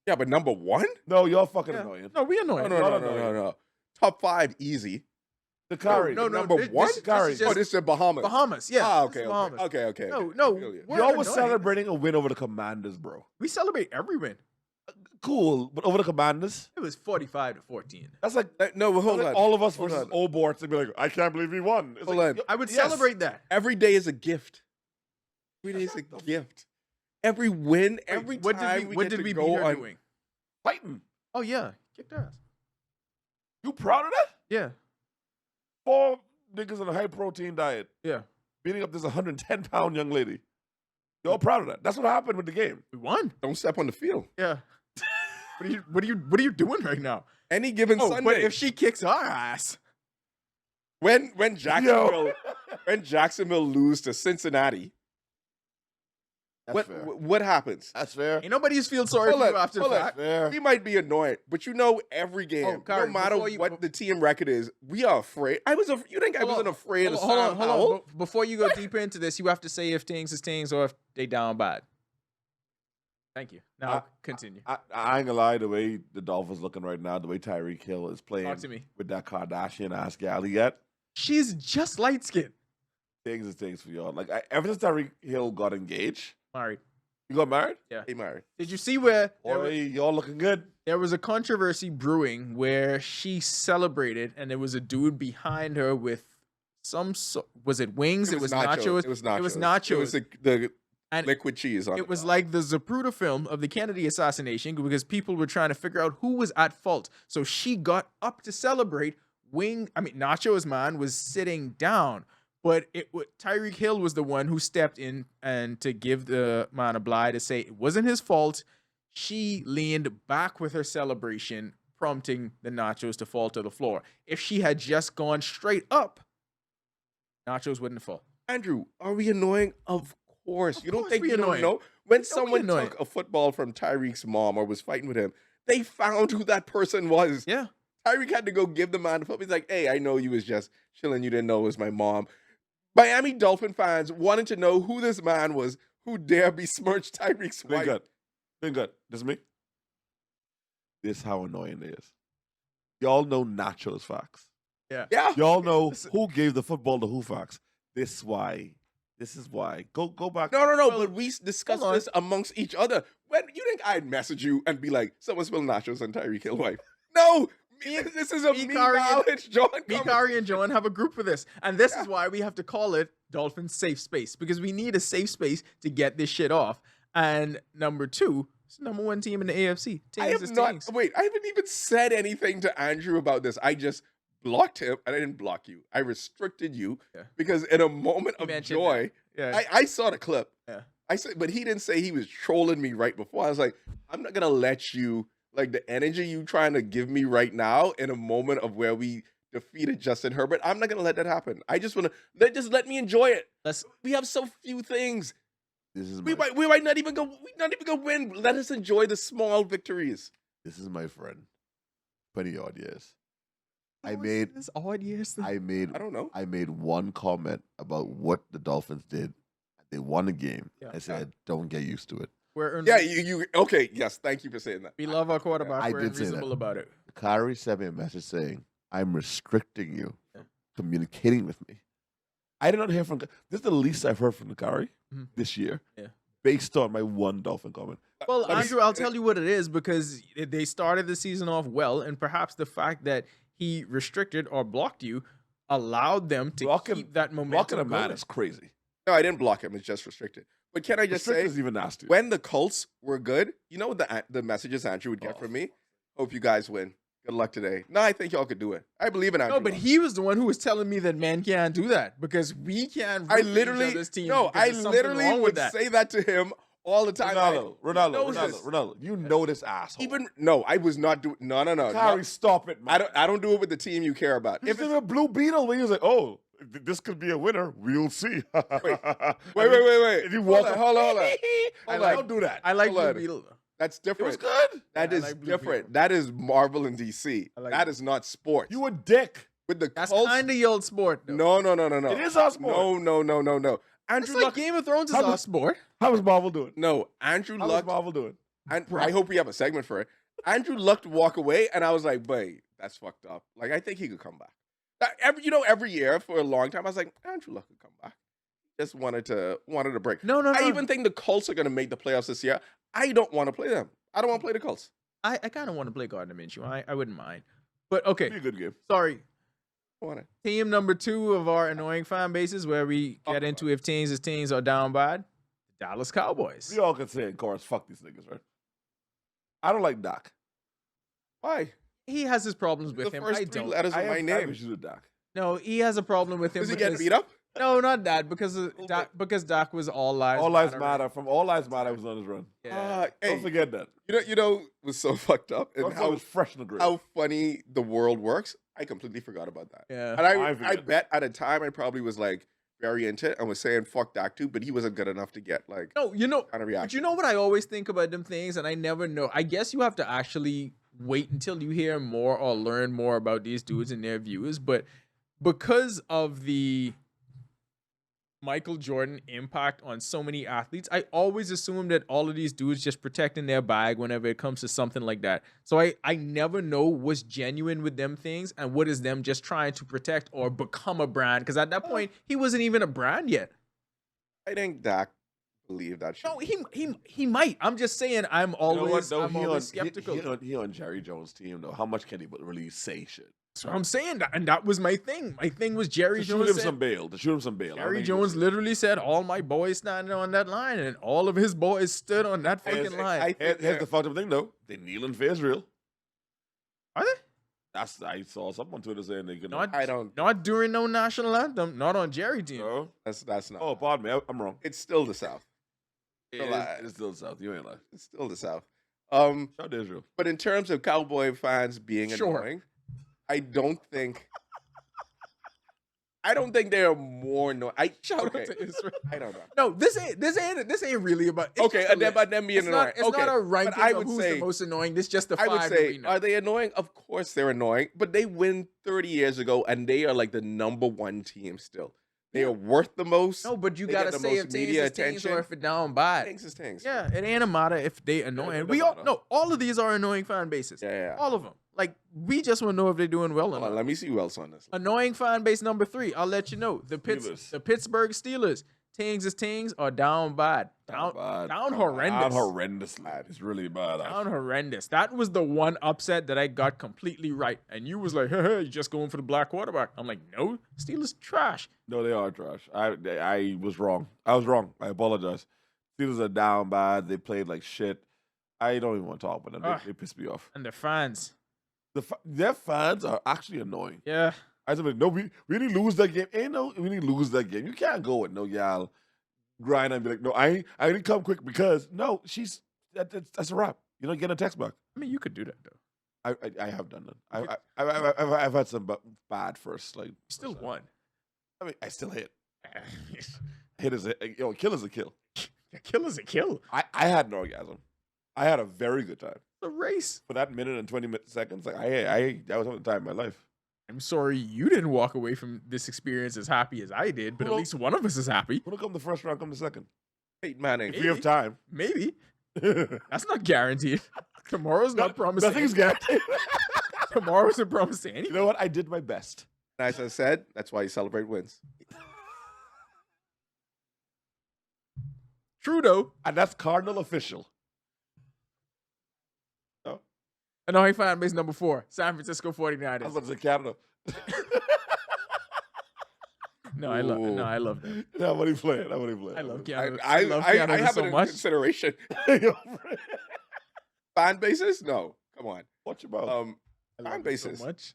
S3: yeah, but number one?
S2: No, y'all fucking
S1: yeah.
S2: annoying.
S1: No, we
S3: No,
S1: annoying.
S3: no, no,
S2: Not
S3: no, no,
S2: annoying.
S3: no. Top 5, easy.
S2: The Curry.
S1: No,
S3: number
S1: this-
S3: one?
S1: this is
S2: Curry.
S1: just
S3: Oh, this is Bahamas.
S1: Bahamas. Yeah.
S3: Ah,
S1: this
S3: okay,
S1: is
S3: okay,
S1: Bahamas.
S3: okay, okay.
S1: No,
S3: okay.
S1: no,
S3: I feel you.
S1: we're
S2: Y'all was
S1: annoying.
S2: celebrating a win over the Commanders, bro.
S1: We celebrate every win.
S2: Cool, but over the Commanders?
S1: It was 45-14.
S2: That's like,
S3: No, but hold
S2: that's
S3: on.
S2: like all of us
S3: Hold
S2: versus
S3: on.
S2: old boards to be like, I can't believe we won. It's
S3: Hold
S2: like,
S3: on.
S2: yo-
S1: I would
S2: yes.
S1: celebrate that.
S3: Every day is a gift. Every day is a gift. Every win, every
S1: what
S3: time
S1: did we,
S3: we
S1: what
S3: get
S1: did
S3: to
S1: we
S3: go
S1: beat her
S3: on.
S1: doing?
S2: Fighting.
S1: Oh yeah, kicked ass.
S2: You proud of that?
S1: Yeah,
S2: 4 niggas on a high protein diet
S1: yeah.
S2: beating up this 110-pound young lady. Y'all proud of that? That's what happened with the game.
S1: We won.
S3: Don't step on the field.
S1: Yeah. What are you doing right now?
S3: Any given
S1: Oh,
S3: Sunday.
S1: but if she kicks our ass,
S3: when Jacksonville lose to Cincinnati, what happens?
S2: That's fair.
S1: ain't nobody's feel sorry
S3: Hold
S1: for
S3: on,
S1: you after the
S3: hold on.
S1: fact.
S2: Fair.
S3: We might be annoyed, but you know every game,
S1: Oh,
S3: no
S1: Kyrie,
S3: matter
S1: before you-
S3: what the team record is, we are afraid. You think I wasn't afraid of
S1: Hold on,
S3: Sam
S1: hold
S3: Howell?
S1: on. Before you go deeper into this, you have to say if things is things or if they down bad. Thank you. Now continue.
S2: I ain't gonna lie, the way the Dolphins looking right now, the way Tyreek Hill is playing
S1: Talk to me.
S2: with that Kardashian ass gal he got,
S1: She's just light skinned.
S2: things is things for y'all. Like ever since Tyreek Hill got engaged,
S1: Married.
S2: you got married?
S3: Hey, Mary.
S1: Did you see where
S2: Boy, y'all looking good.
S1: there was a controversy brewing where she celebrated and there was a dude behind her with was it wings? It was nachos.
S3: It was nachos.
S1: It was nachos.
S3: It was the
S1: And
S3: liquid cheese on
S1: it was like the Zapruder film of the Kennedy assassination because people were trying to figure out who was at fault. So she got up to celebrate. Nacho's man was sitting down, but Tyreek Hill was the one who stepped in and to give the man a bly to say it wasn't his fault. She leaned back with her celebration, prompting the nachos to fall to the floor. If she had just gone straight up, nachos wouldn't fall.
S3: Andrew, are we annoying? Of course. You don't
S1: course
S3: think
S1: we
S3: we don't
S1: annoying.
S3: know? When
S1: we
S3: someone
S1: annoying.
S3: took a football from Tyreek's mom or was fighting with him, they found who that person was.
S1: Yeah.
S3: Tyreek had to go give the man the football. He's like, hey, I know you was just chilling. You didn't know it was my mom. Miami Dolphin fans wanted to know who this man was who dare besmirch Tyreek's
S2: Been
S3: wife.
S2: good. Been good. This is me. This is how annoying it is. Y'all know Nacho's facts.
S3: Yeah.
S2: Y'all know who gave the football to who facts. This is why. This is why. Go back.
S3: No, but we discussed
S1: hold on.
S3: this amongst each other. When you think I'd message you and be like, someone spilled nachos on Tyreek Hill's wife? No, this is a me
S1: Kari, and-
S3: knowledge, John.
S1: Me, Kari, and Joan have a group for this. And this is why we have to call it Dolphin Safe Space, because we need a safe space to get this shit off. And number two, it's the number one team in the AFC.
S3: I
S1: Tings
S3: have
S1: is
S3: not.
S1: tings.
S3: Wait, I haven't even said anything to Andrew about this. I just blocked him, and I didn't block you. I restricted you
S1: Yeah.
S3: because in a moment
S1: He
S3: of
S1: mentioned
S3: joy,
S1: Yeah.
S3: I saw the clip.
S1: Yeah.
S3: I said, but he didn't say he was trolling me right before. I was like, I'm not gonna let you, like, the energy you trying to give me right now in a moment of where we defeated Justin Herbert. I'm not gonna let that happen. I just wanna let me enjoy it.
S1: Let's
S3: We have so few things.
S2: This is
S3: We
S2: my,
S3: might not even go win. Let us enjoy the small victories.
S2: this is my friend. 20 odd years. I
S1: How is
S2: made
S1: this odd years thing?
S2: I made
S3: I don't know.
S2: I made one comment about what the Dolphins did. They won a game.
S1: Yeah.
S2: I said, don't get used to it.
S1: We're
S3: Yeah, you okay, yes, thank you for saying that.
S1: we love our quarterback.
S2: I
S1: We're
S2: did say that.
S1: unreasonable about it.
S2: Kyrie sent me a message saying, I'm restricting you
S1: Yeah.
S2: from communicating with me. I did not hear from this is the least I've heard from the Kyrie
S1: Mhm.
S2: this year.
S1: Yeah.
S2: Based on my one Dolphin comment.
S1: Well,
S3: Let me-
S1: Andrew, I'll tell you what it is, because they started the season off well, and perhaps the fact that he restricted or blocked you allowed them to
S2: Blocking-
S1: keep that
S2: Blocking
S1: momentum
S2: a man
S1: going.
S2: is crazy.
S3: No, I didn't block him. It's just restricted. But can I just say,
S2: Restricted is even nasty.
S3: when the Colts were good, you know what the messages Andrew would get
S2: Oh.
S3: from me? Hope you guys win. Good luck today. No, I think y'all could do it. I believe in Andrew.
S1: No, but he was the one who was telling me that men can't do that because we can't. root
S3: I
S1: for each
S3: literally
S1: other's teams
S3: no,
S1: because
S3: I
S1: there's something
S3: literally
S1: wrong with
S3: would
S1: that.
S3: say that to him all the time.
S2: Ronaldo. You know this asshole.
S3: Even no, I was not doing. No.
S2: Kyrie, stop it, man.
S3: I don't do it with the team you care about.
S2: If it's a Blue Beetle, when he was like, "Oh, this could be a winner. We'll see."
S3: wait.
S2: If you walk
S3: Hold on.
S2: I'm
S3: like-
S2: don't do that.
S1: I like
S3: Hold
S1: Blue
S3: on.
S1: Beetle.
S3: That's
S2: It was
S3: different.
S2: good.
S3: That
S1: Yeah, I
S3: is
S1: like Blue
S3: different.
S1: Beetle.
S3: That is Marvel and DC.
S1: I like
S3: That
S1: it.
S3: is not sports.
S2: You a dick.
S3: with the
S1: That's
S3: Colts.
S1: kind of your sport. Though.
S3: No.
S2: It is our sport.
S3: No.
S1: it's
S3: Andrew
S1: like
S3: Luck.
S1: Game of Thrones is
S2: How
S1: our
S2: does-
S1: sport.
S2: How is Marvel doing?
S3: No, Andrew
S2: How is
S3: Luck.
S2: Marvel doing?
S3: And I hope we have a segment for it. Andrew Luck to walk away, and I was like, "Wait, that's fucked up." Like, I think he could come back. Every year for a long time, I was like, Andrew Luck could come back. Just wanted to break.
S1: No.
S3: I even think the Colts are going to make the playoffs this year. I don't want to play them. I don't want to play the Colts.
S1: I kind of want to play Gardner Minshew. I wouldn't mind. But okay,
S2: Be a good game.
S1: sorry.
S3: I want it.
S1: Team number 2 of our annoying fan bases, where we get into if teams are down bad, the Dallas Cowboys.
S2: We all can say in chorus, "Fuck these niggas," right? I don't like Dak.
S3: Why?
S1: He has his problems
S3: The
S1: with him.
S3: first
S1: I
S3: three
S1: don't.
S3: letters
S2: I
S3: of my
S2: have
S3: name.
S2: issues with Dak.
S1: No, he has a problem with him.
S3: Is he getting
S1: because-
S3: beat up?
S1: No, not that. Because Dak was all lives.
S2: All lives
S1: right?
S2: matter. From All Lives Matter was on his run.
S1: Yeah.
S3: Hey,
S2: Don't forget that.
S3: you know, was so fucked up and
S2: How was fresh in the grave.
S3: how funny the world works. I completely forgot about that.
S1: Yeah.
S3: And
S2: I
S3: I
S2: forget.
S3: bet at a time I probably was like very into it and was saying fuck Dak too, but he wasn't good enough to get like
S1: No, you know,
S3: kind of
S1: but
S3: reaction.
S1: you know what I always think about them things, and I never know. I guess you have to actually wait until you hear more or learn more about these dudes and their views. But because of the Michael Jordan impact on so many athletes, I always assume that all of these dudes just protecting their bag whenever it comes to something like that. So I never know what's genuine with them things and what is them just trying to protect or become a brand. Because at that point, he wasn't even a brand yet.
S3: I think Dak believed that shit.
S1: No, he might. I'm just saying. I'm always
S2: Though?
S1: I'm always skeptical.
S2: He on Jerry Jones' team though. How much can he really say shit?
S1: That's what I'm saying, and that was my thing. My thing was Jerry
S2: To shoot
S1: Jones.
S2: him
S1: Said,
S2: some bail. To shoot him some bail. I don't
S1: Jerry
S2: think he
S1: Jones
S2: was-
S1: literally said, "All my boys standing on that line," and all of his boys stood on that
S2: Here's-
S1: fucking line.
S3: I think
S2: Here's the fucked up thing though. They kneeling for Israel.
S1: Are they?
S2: I saw someone on Twitter saying they could
S1: Not,
S3: I don't.
S1: not during no national anthem. Not on Jerry team.
S2: No?
S3: That's not.
S2: Oh, pardon me. I'm wrong.
S3: It's still the South.
S2: It
S3: Relax.
S2: is, it's still the South. You ain't lying.
S3: It's still the South.
S2: Shout out to Israel.
S3: But in terms of Cowboy fans being
S1: Sure.
S3: annoying, I don't think they are more annoying.
S1: Shout out
S3: Okay.
S1: to Israel.
S3: I don't know.
S1: No, this ain't really about. It's
S3: Okay,
S1: just a
S3: and then
S1: list.
S3: about them being
S1: It's
S3: annoying.
S1: not, it's
S3: okay.
S1: not a
S3: but
S1: ranking
S3: I
S1: of
S3: would
S1: who's
S3: say,
S1: the most annoying. This just the
S3: I
S1: five.
S3: would
S1: that
S3: say,
S1: we know.
S3: are they annoying? Of course they're annoying, but they win 30 years ago, and they are like the number one team still. They are worth the most.
S1: No, but you
S3: They
S1: gotta
S3: get the
S1: say
S3: most
S1: if
S3: media
S1: teams is teams or
S3: attention.
S1: if it down bad.
S3: Things is things.
S1: Yeah, it ain't a matter if they annoying.
S2: it
S1: We
S2: doesn't
S1: all
S2: matter.
S1: no, all of these are annoying fan bases.
S3: Yeah.
S1: All of them. Like we just want to know if they're doing well or
S3: Hold
S1: not.
S3: on, let me see who else on this.
S1: Annoying fan base number 3. I'll let you know. The
S2: Steelers.
S1: Pittsburgh Steelers. Tings is tings are down bad. Down horrendous.
S2: Down horrendously. It's really bad.
S1: Down horrendous. That was the one upset that I got completely right. And you was like, hey, you just going for the black quarterback. I'm like, no, Steelers trash.
S2: No, they are trash. I was wrong. I was wrong. I apologize. Steelers are down bad. They played like shit. I don't even want to talk about them.
S1: Ah.
S2: They piss me off.
S1: And their fans.
S2: Their fans are actually annoying.
S1: Yeah.
S2: I said, like, no, we didn't lose that game. We didn't lose that game. You can't go with no y'all grind and be like, no, I didn't come quick because no, that's a wrap. You don't get a text back.
S1: I mean, you could do that though.
S2: I have done that. I've had some bad first. Like
S1: You still won.
S2: I mean, I still hit. Hit is a kill is a kill.
S1: Kill is a kill.
S2: I had an orgasm. I had a very good time
S1: It's a race.
S2: for that minute and 20 seconds. Like I that was having the time of my life.
S1: I'm sorry you didn't walk away from this experience as happy as I did, but at
S2: Well-
S1: least one of us is happy.
S2: Who don't come the first round, come the second.
S3: Peyton Manning.
S2: If we have time.
S1: Maybe. That's not guaranteed. Tomorrow's not promising.
S2: Nothing's guaranteed.
S1: Tomorrow isn't promising
S2: You
S1: anything.
S2: know what? I did my best.
S3: As I said, that's why you celebrate wins.
S1: Trudeau.
S2: And that's Cardinal official.
S1: Annoying fan base number 4. San Francisco 49ers.
S2: I was about to say Canada.
S1: No, I love them.
S2: That's what he played. That's what he played.
S1: I love
S3: I,
S1: Canada.
S3: I,
S1: love
S3: I,
S1: Canada
S3: I have
S1: so
S3: it in
S1: much.
S3: consideration.
S2: Canada.
S3: Fan bases? No. Come on.
S2: Watch your mouth.
S1: I
S3: Fan
S1: love it
S3: bases.
S1: so much.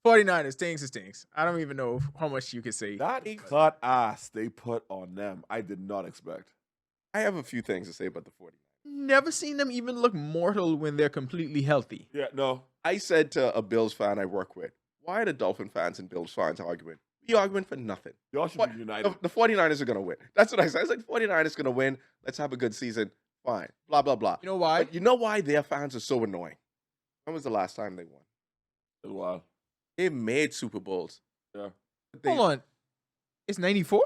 S1: 49ers, Tings is Tings. I don't even know how much you can say.
S2: That cut ass they put on them, I did not expect.
S3: I have a few things to say about the 49ers.
S1: Never seen them even look mortal when they're completely healthy.
S2: Yeah, no.
S3: I said to a Bills fan I work with, why are the Dolphin fans and Bills fans arguing? We arguing for nothing.
S2: Y'all should
S3: What?
S2: be united.
S3: The 49ers are going to win. That's what I said. I was like, 49ers going to win. Let's have a good season. Fine. Blah, blah, blah.
S1: You know why?
S3: But you know why their fans are so annoying? When was the last time they won?
S2: It's wild.
S3: They made Super Bowls.
S2: Yeah.
S3: But they-
S1: Hold on. It's 94?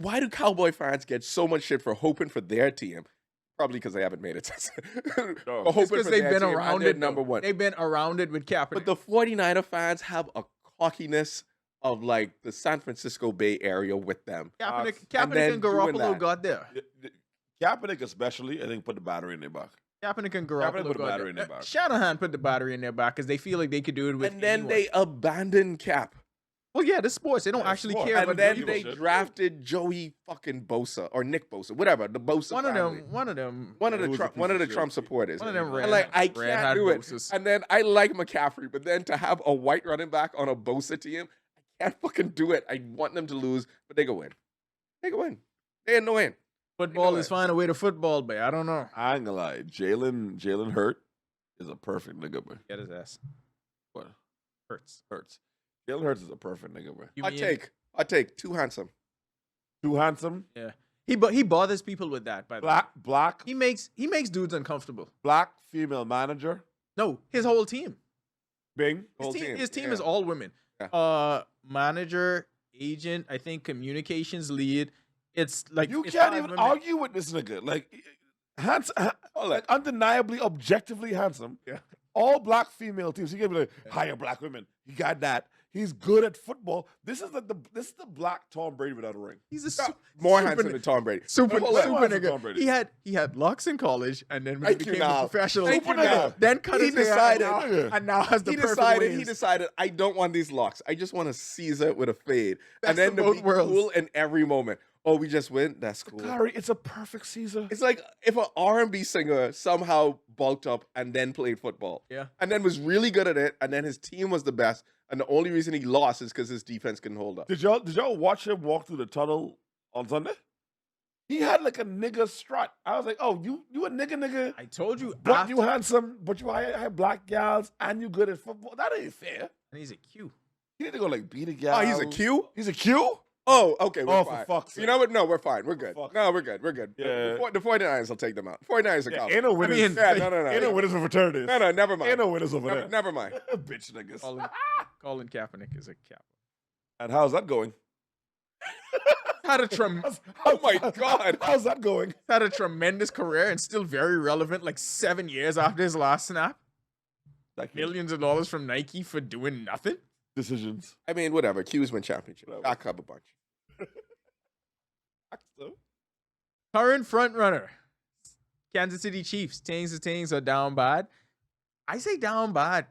S3: Why do Cowboy fans get so much shit for hoping for their team? Probably because they haven't made it. For hoping
S1: Because
S3: for
S1: they've
S3: their
S1: been
S3: team and
S1: around
S3: they're
S1: it.
S3: number one.
S1: They've been around it with Kaepernick.
S3: But the 49er fans have a cockiness of like the San Francisco Bay Area with them.
S1: Kaepernick
S3: and then
S1: and
S3: doing
S1: Garoppolo
S3: that.
S1: got there.
S2: Kaepernick especially, I think, put the battery in their back.
S1: Kaepernick and
S2: Kaepernick
S1: Garoppolo
S2: put the
S1: got
S2: battery in
S1: there.
S2: their back.
S1: Shanahan put the battery in their back because they feel like they could do it with
S3: And then
S1: anyone.
S3: they abandoned Cap.
S1: Well, yeah, this sports. They don't
S2: Yeah,
S1: actually
S2: sport.
S1: care about
S3: And then
S1: doing
S3: they
S2: shit.
S3: drafted Joey fucking Bosa or Nick Bosa, whatever, the Bosa
S1: one of
S3: family.
S1: them. One of them.
S3: One of
S2: Yeah,
S3: the
S2: it was a
S3: Trump,
S2: piece
S3: one
S2: of
S3: of the
S2: shit.
S3: Trump supporters.
S1: One of them
S3: And
S1: ran-
S3: like I
S1: ran
S3: can't
S1: had
S3: do it.
S1: Bosas.
S3: And then I like McCaffrey, but then to have a white running back on a Bosa team, I can't fucking do it. I want them to lose, but they go win. They go win. They annoying.
S1: Football
S3: know
S1: is
S3: it.
S1: finding a way to football, but I don't know.
S2: I ain't gonna lie. Jalen Hurt is a perfect nigga, boy.
S1: Get his ass.
S2: What?
S1: Hurts.
S2: Hurts. Jalen Hurts is a perfect nigga, boy.
S1: You
S3: I
S1: mean-
S3: take too handsome.
S2: Too handsome.
S1: Yeah. He bothers people with that. By the way.
S2: Black
S1: He makes dudes uncomfortable.
S2: black female manager.
S1: No, his whole team.
S2: Bing.
S3: Whole
S1: His team
S3: yeah.
S1: is all women.
S3: Yeah.
S1: Manager, agent, I think communications lead. It's like
S2: You
S1: it's
S2: can't
S1: 5
S2: even
S1: women.
S2: argue with this nigga. Like, like undeniably, objectively handsome.
S1: Yeah.
S2: All black female teams. He can be like, hire black women. He got that. He's good at football. This is the black Tom Brady without a ring.
S1: He's a
S3: More
S1: super,
S3: handsome than Tom Brady.
S1: super,
S3: Hold on.
S1: super
S2: Handsome Tom
S1: nigga.
S2: Brady.
S1: He had locks in college, and then when he
S3: Thank you,
S1: became a
S3: Niall.
S1: professional,
S3: Thank you,
S2: Super nigga.
S3: Niall.
S1: then cut
S3: He
S1: his hair
S3: decided-
S1: and now has the
S3: He
S1: perfect
S3: decided.
S1: waves.
S3: I don't want these locks. I just want to Caesar with a fade,
S1: Best
S3: and then
S1: of
S3: to
S1: both
S3: be
S1: worlds.
S3: cool in every moment. Oh, we just win. That's cool.
S2: Larry, it's a perfect Caesar.
S3: It's like if an R&B singer somehow bulked up and then played football.
S1: Yeah.
S3: And then was really good at it, and then his team was the best, and the only reason he lost is because his defense couldn't hold up.
S2: Did y'all watch him walk through the tunnel on Sunday? He had like a nigga strut. I was like, oh, you a nigga.
S1: I told you,
S2: But
S1: after,
S2: you handsome, but you have black gals, and you good at football. That ain't fair.
S1: and he's a Q.
S2: You need to go like beat a gal.
S3: Oh, he's a Q?
S2: He's a Q?
S3: Oh, okay, we're
S2: Oh, for
S3: fine.
S2: fuck's
S3: You
S2: sake.
S3: know what? No, we're fine. We're good.
S2: fuck's
S3: No, we're good. We're good.
S2: Yeah.
S3: The 49ers will take them out. 49ers are
S2: Yeah,
S3: confident.
S2: ain't no winners.
S1: mean,
S3: Yeah, no.
S2: Ain't no winners for fraternities.
S3: No, never mind.
S2: Ain't no winners over there.
S3: Never mind.
S2: Bitch niggas.
S1: Colin Kaepernick is a cap.
S2: And how's that going?
S1: Had a
S3: Oh my God.
S2: How's that going?
S1: had a tremendous career and still very relevant. Like 7 years after his last snap,
S2: Like
S1: millions of dollars from Nike for doing nothing.
S2: decisions.
S3: I mean, whatever. Q's win championship.
S2: Whatever.
S3: Back up a bunch.
S1: Current front runner, Kansas City Chiefs. Tings are down bad. I say down bad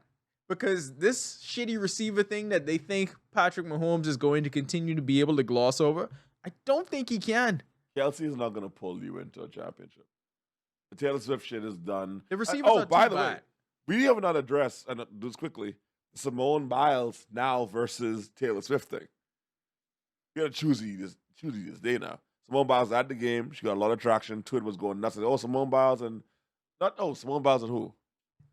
S1: because this shitty receiver thing that they think Patrick Mahomes is going to continue to be able to gloss over, I don't think he can.
S2: Kelsey's not gonna pull you into a championship. The Taylor Swift shit is done.
S1: The receivers
S2: Oh,
S1: are
S2: by
S1: too
S2: the way,
S1: bad.
S2: we have not addressed, and do this quickly, Simone Biles now versus Taylor Swift thing. You gotta choose this day now. Simone Biles at the game. She got a lot of traction. Twitter was going nuts. Oh, Simone Biles and Simone Biles and who?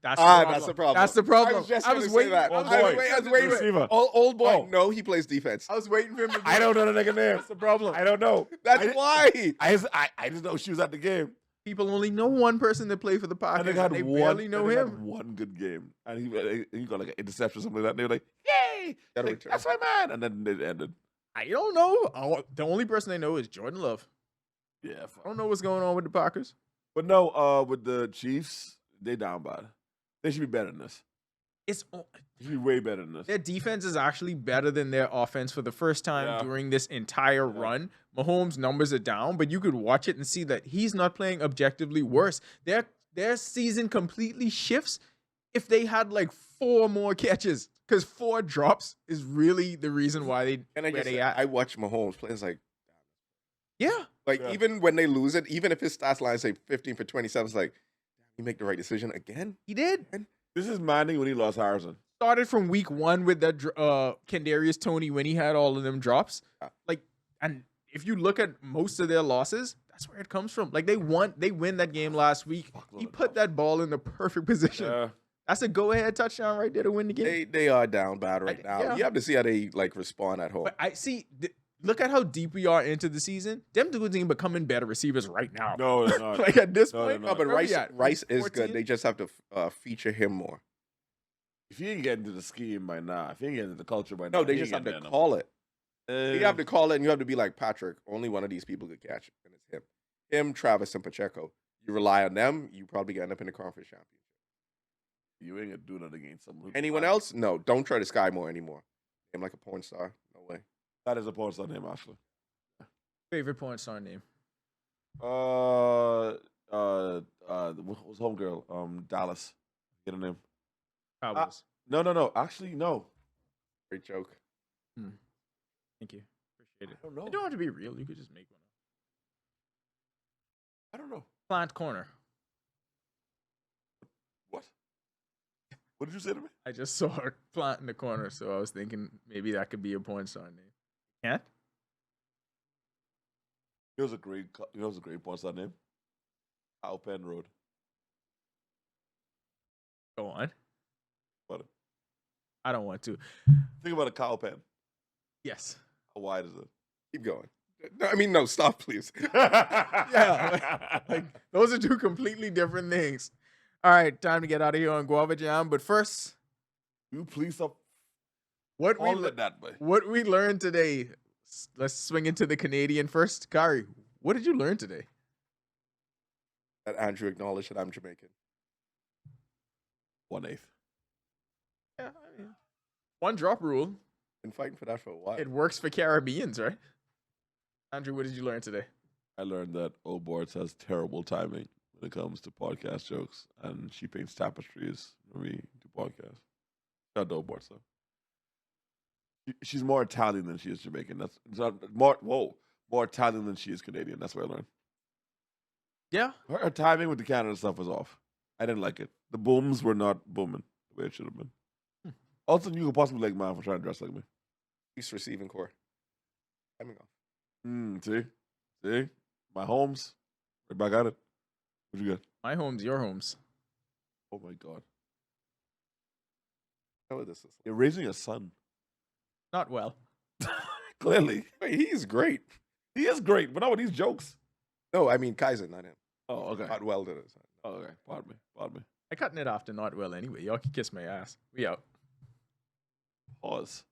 S1: That's
S3: That's the problem.
S1: That's the problem.
S3: I was just
S1: I
S3: gonna
S1: was
S3: say
S1: waiting.
S3: that.
S1: I was
S2: Oh, boy.
S1: waiting.
S2: Receiver.
S3: Old boy.
S2: Oh.
S3: No, he plays defense.
S1: I was waiting for him to.
S2: I don't know the nigga name.
S1: That's the problem.
S2: I don't know.
S3: That's
S2: I,
S3: why.
S2: I just know she was at the game.
S1: People only know one person that played for the
S2: I
S1: Packers.
S2: think had
S1: They
S2: one.
S1: barely know
S2: I think
S1: him.
S2: had one good game, and he got like an interception or something like that. And they were like, "Yay!
S3: Gotta
S2: Like,
S3: return.
S2: that's my man!" And then it ended.
S1: I don't know. The only person I know is Jordan Love.
S2: Yeah,
S1: I don't know what's going on with the Packers.
S2: but no. With the Chiefs, they down bad. They should be better than this.
S1: It's
S2: They should be way better than this.
S1: their defense is actually better than their offense for the first time
S2: Yeah.
S1: during this entire
S2: Yeah.
S1: run. Mahomes' numbers are down, but you could watch it and see that he's not playing objectively worse. Their season completely shifts if they had like 4 more catches, because 4 drops is really the reason why they
S3: And I
S1: where
S3: just
S1: they at.
S3: I watch Mahomes play. It's like
S1: Yeah,
S2: Yeah.
S3: even when they lose it, even if his stats line say 15 for 27, it's like you make the right decision again.
S1: he did.
S2: This is Manning when he lost Harrison.
S1: Started from week 1 with that Kadarius Toney when he had all of them drops.
S3: Yeah.
S1: Like, and if you look at most of their losses, that's where it comes from. Like they win that game last week.
S2: Fuckload
S1: He
S2: of
S1: put that ball in the perfect position.
S2: Yeah.
S1: That's a go-ahead touchdown right there to win the game.
S3: They are down bad right
S1: I-
S3: now.
S1: yeah.
S3: You have to see how they like respond at home.
S1: But I see. Look at how deep we are into the season. Them dudes ain't becoming better receivers right now.
S2: No, they're not.
S1: Like at this
S2: No, they're
S1: point,
S2: not.
S3: No, but
S1: where we
S3: Rice
S1: at?
S3: Rice is
S1: 14?
S3: good. They just have to feature him more.
S2: If he ain't getting to the scheme by now, if he ain't getting to the culture by now,
S3: No, they
S2: he
S3: just
S2: ain't
S3: have to
S2: getting
S3: call it.
S2: there.
S3: You have to call it, and you have to be like Patrick. Only one of these people could catch it, and it's him. Him, Travis, and Pacheco. You rely on them, you probably end up in the conference championship.
S2: You ain't gonna do that against someone.
S3: Anyone else? No, don't try to Sky Moore anymore. Him like a porn star. No way.
S2: That is a porn star name, Ashley.
S1: Favorite porn star name?
S2: What was homegirl? Dallas. Get her name.
S1: Cowboys.
S2: No. Actually, no.
S3: Great joke.
S1: Thank you. Appreciate it.
S2: I don't know.
S1: You don't have to be real. You could just make one.
S2: I don't know.
S1: Plant Corner.
S2: What? What did you say to me?
S1: I just saw a plant in the corner, so I was thinking maybe that could be a porn star name. Can't?
S2: It was a great porn star name. Alpen Road.
S1: Go on.
S2: What?
S1: I don't want to.
S2: Think about a cow pen.
S1: Yes.
S2: How wide is it?
S3: Keep going. No, I mean, no, stop, please.
S1: Yeah. Like those are 2 completely different things. All right, time to get out of here on Guava Jam. But first,
S2: You please stop
S1: what we
S2: calling it that way.
S1: what we learned today. Let's swing into the Canadian first. Kari, what did you learn today?
S3: That Andrew acknowledged that I'm Jamaican.
S2: 1/8.
S1: Yeah, I mean, 1 drop rule.
S3: Been fighting for that for a while.
S1: It works for Caribbeans, right? Andrew, what did you learn today?
S2: I learned that Oborts has terrible timing when it comes to podcast jokes, and she paints tapestries when we do podcasts. Not Oborts though. She's more Italian than she is Jamaican. That's it's not, more Italian than she is Canadian. That's what I learned.
S1: Yeah.
S2: Her timing with the Canada stuff was off. I didn't like it. The booms were not booming the way it should have been. Also, you could possibly like man for trying to dress like me.
S3: East receiving core. Coming off.
S2: See? My homes. Right back at it. What you got?
S1: My home's your homes.
S2: Oh my god.
S3: Oh, this is.
S2: You're raising a son.
S1: Not well.
S2: Clearly.
S3: Wait, he's great.
S2: He is great, but not with these jokes.
S3: No, I mean Kaiser, not him.
S2: Oh, okay.
S3: Not Weldon.
S2: Oh, okay. Pardon me.
S1: I cutting it off to not well anyway. Y'all can kiss my ass. We out.
S2: Pause.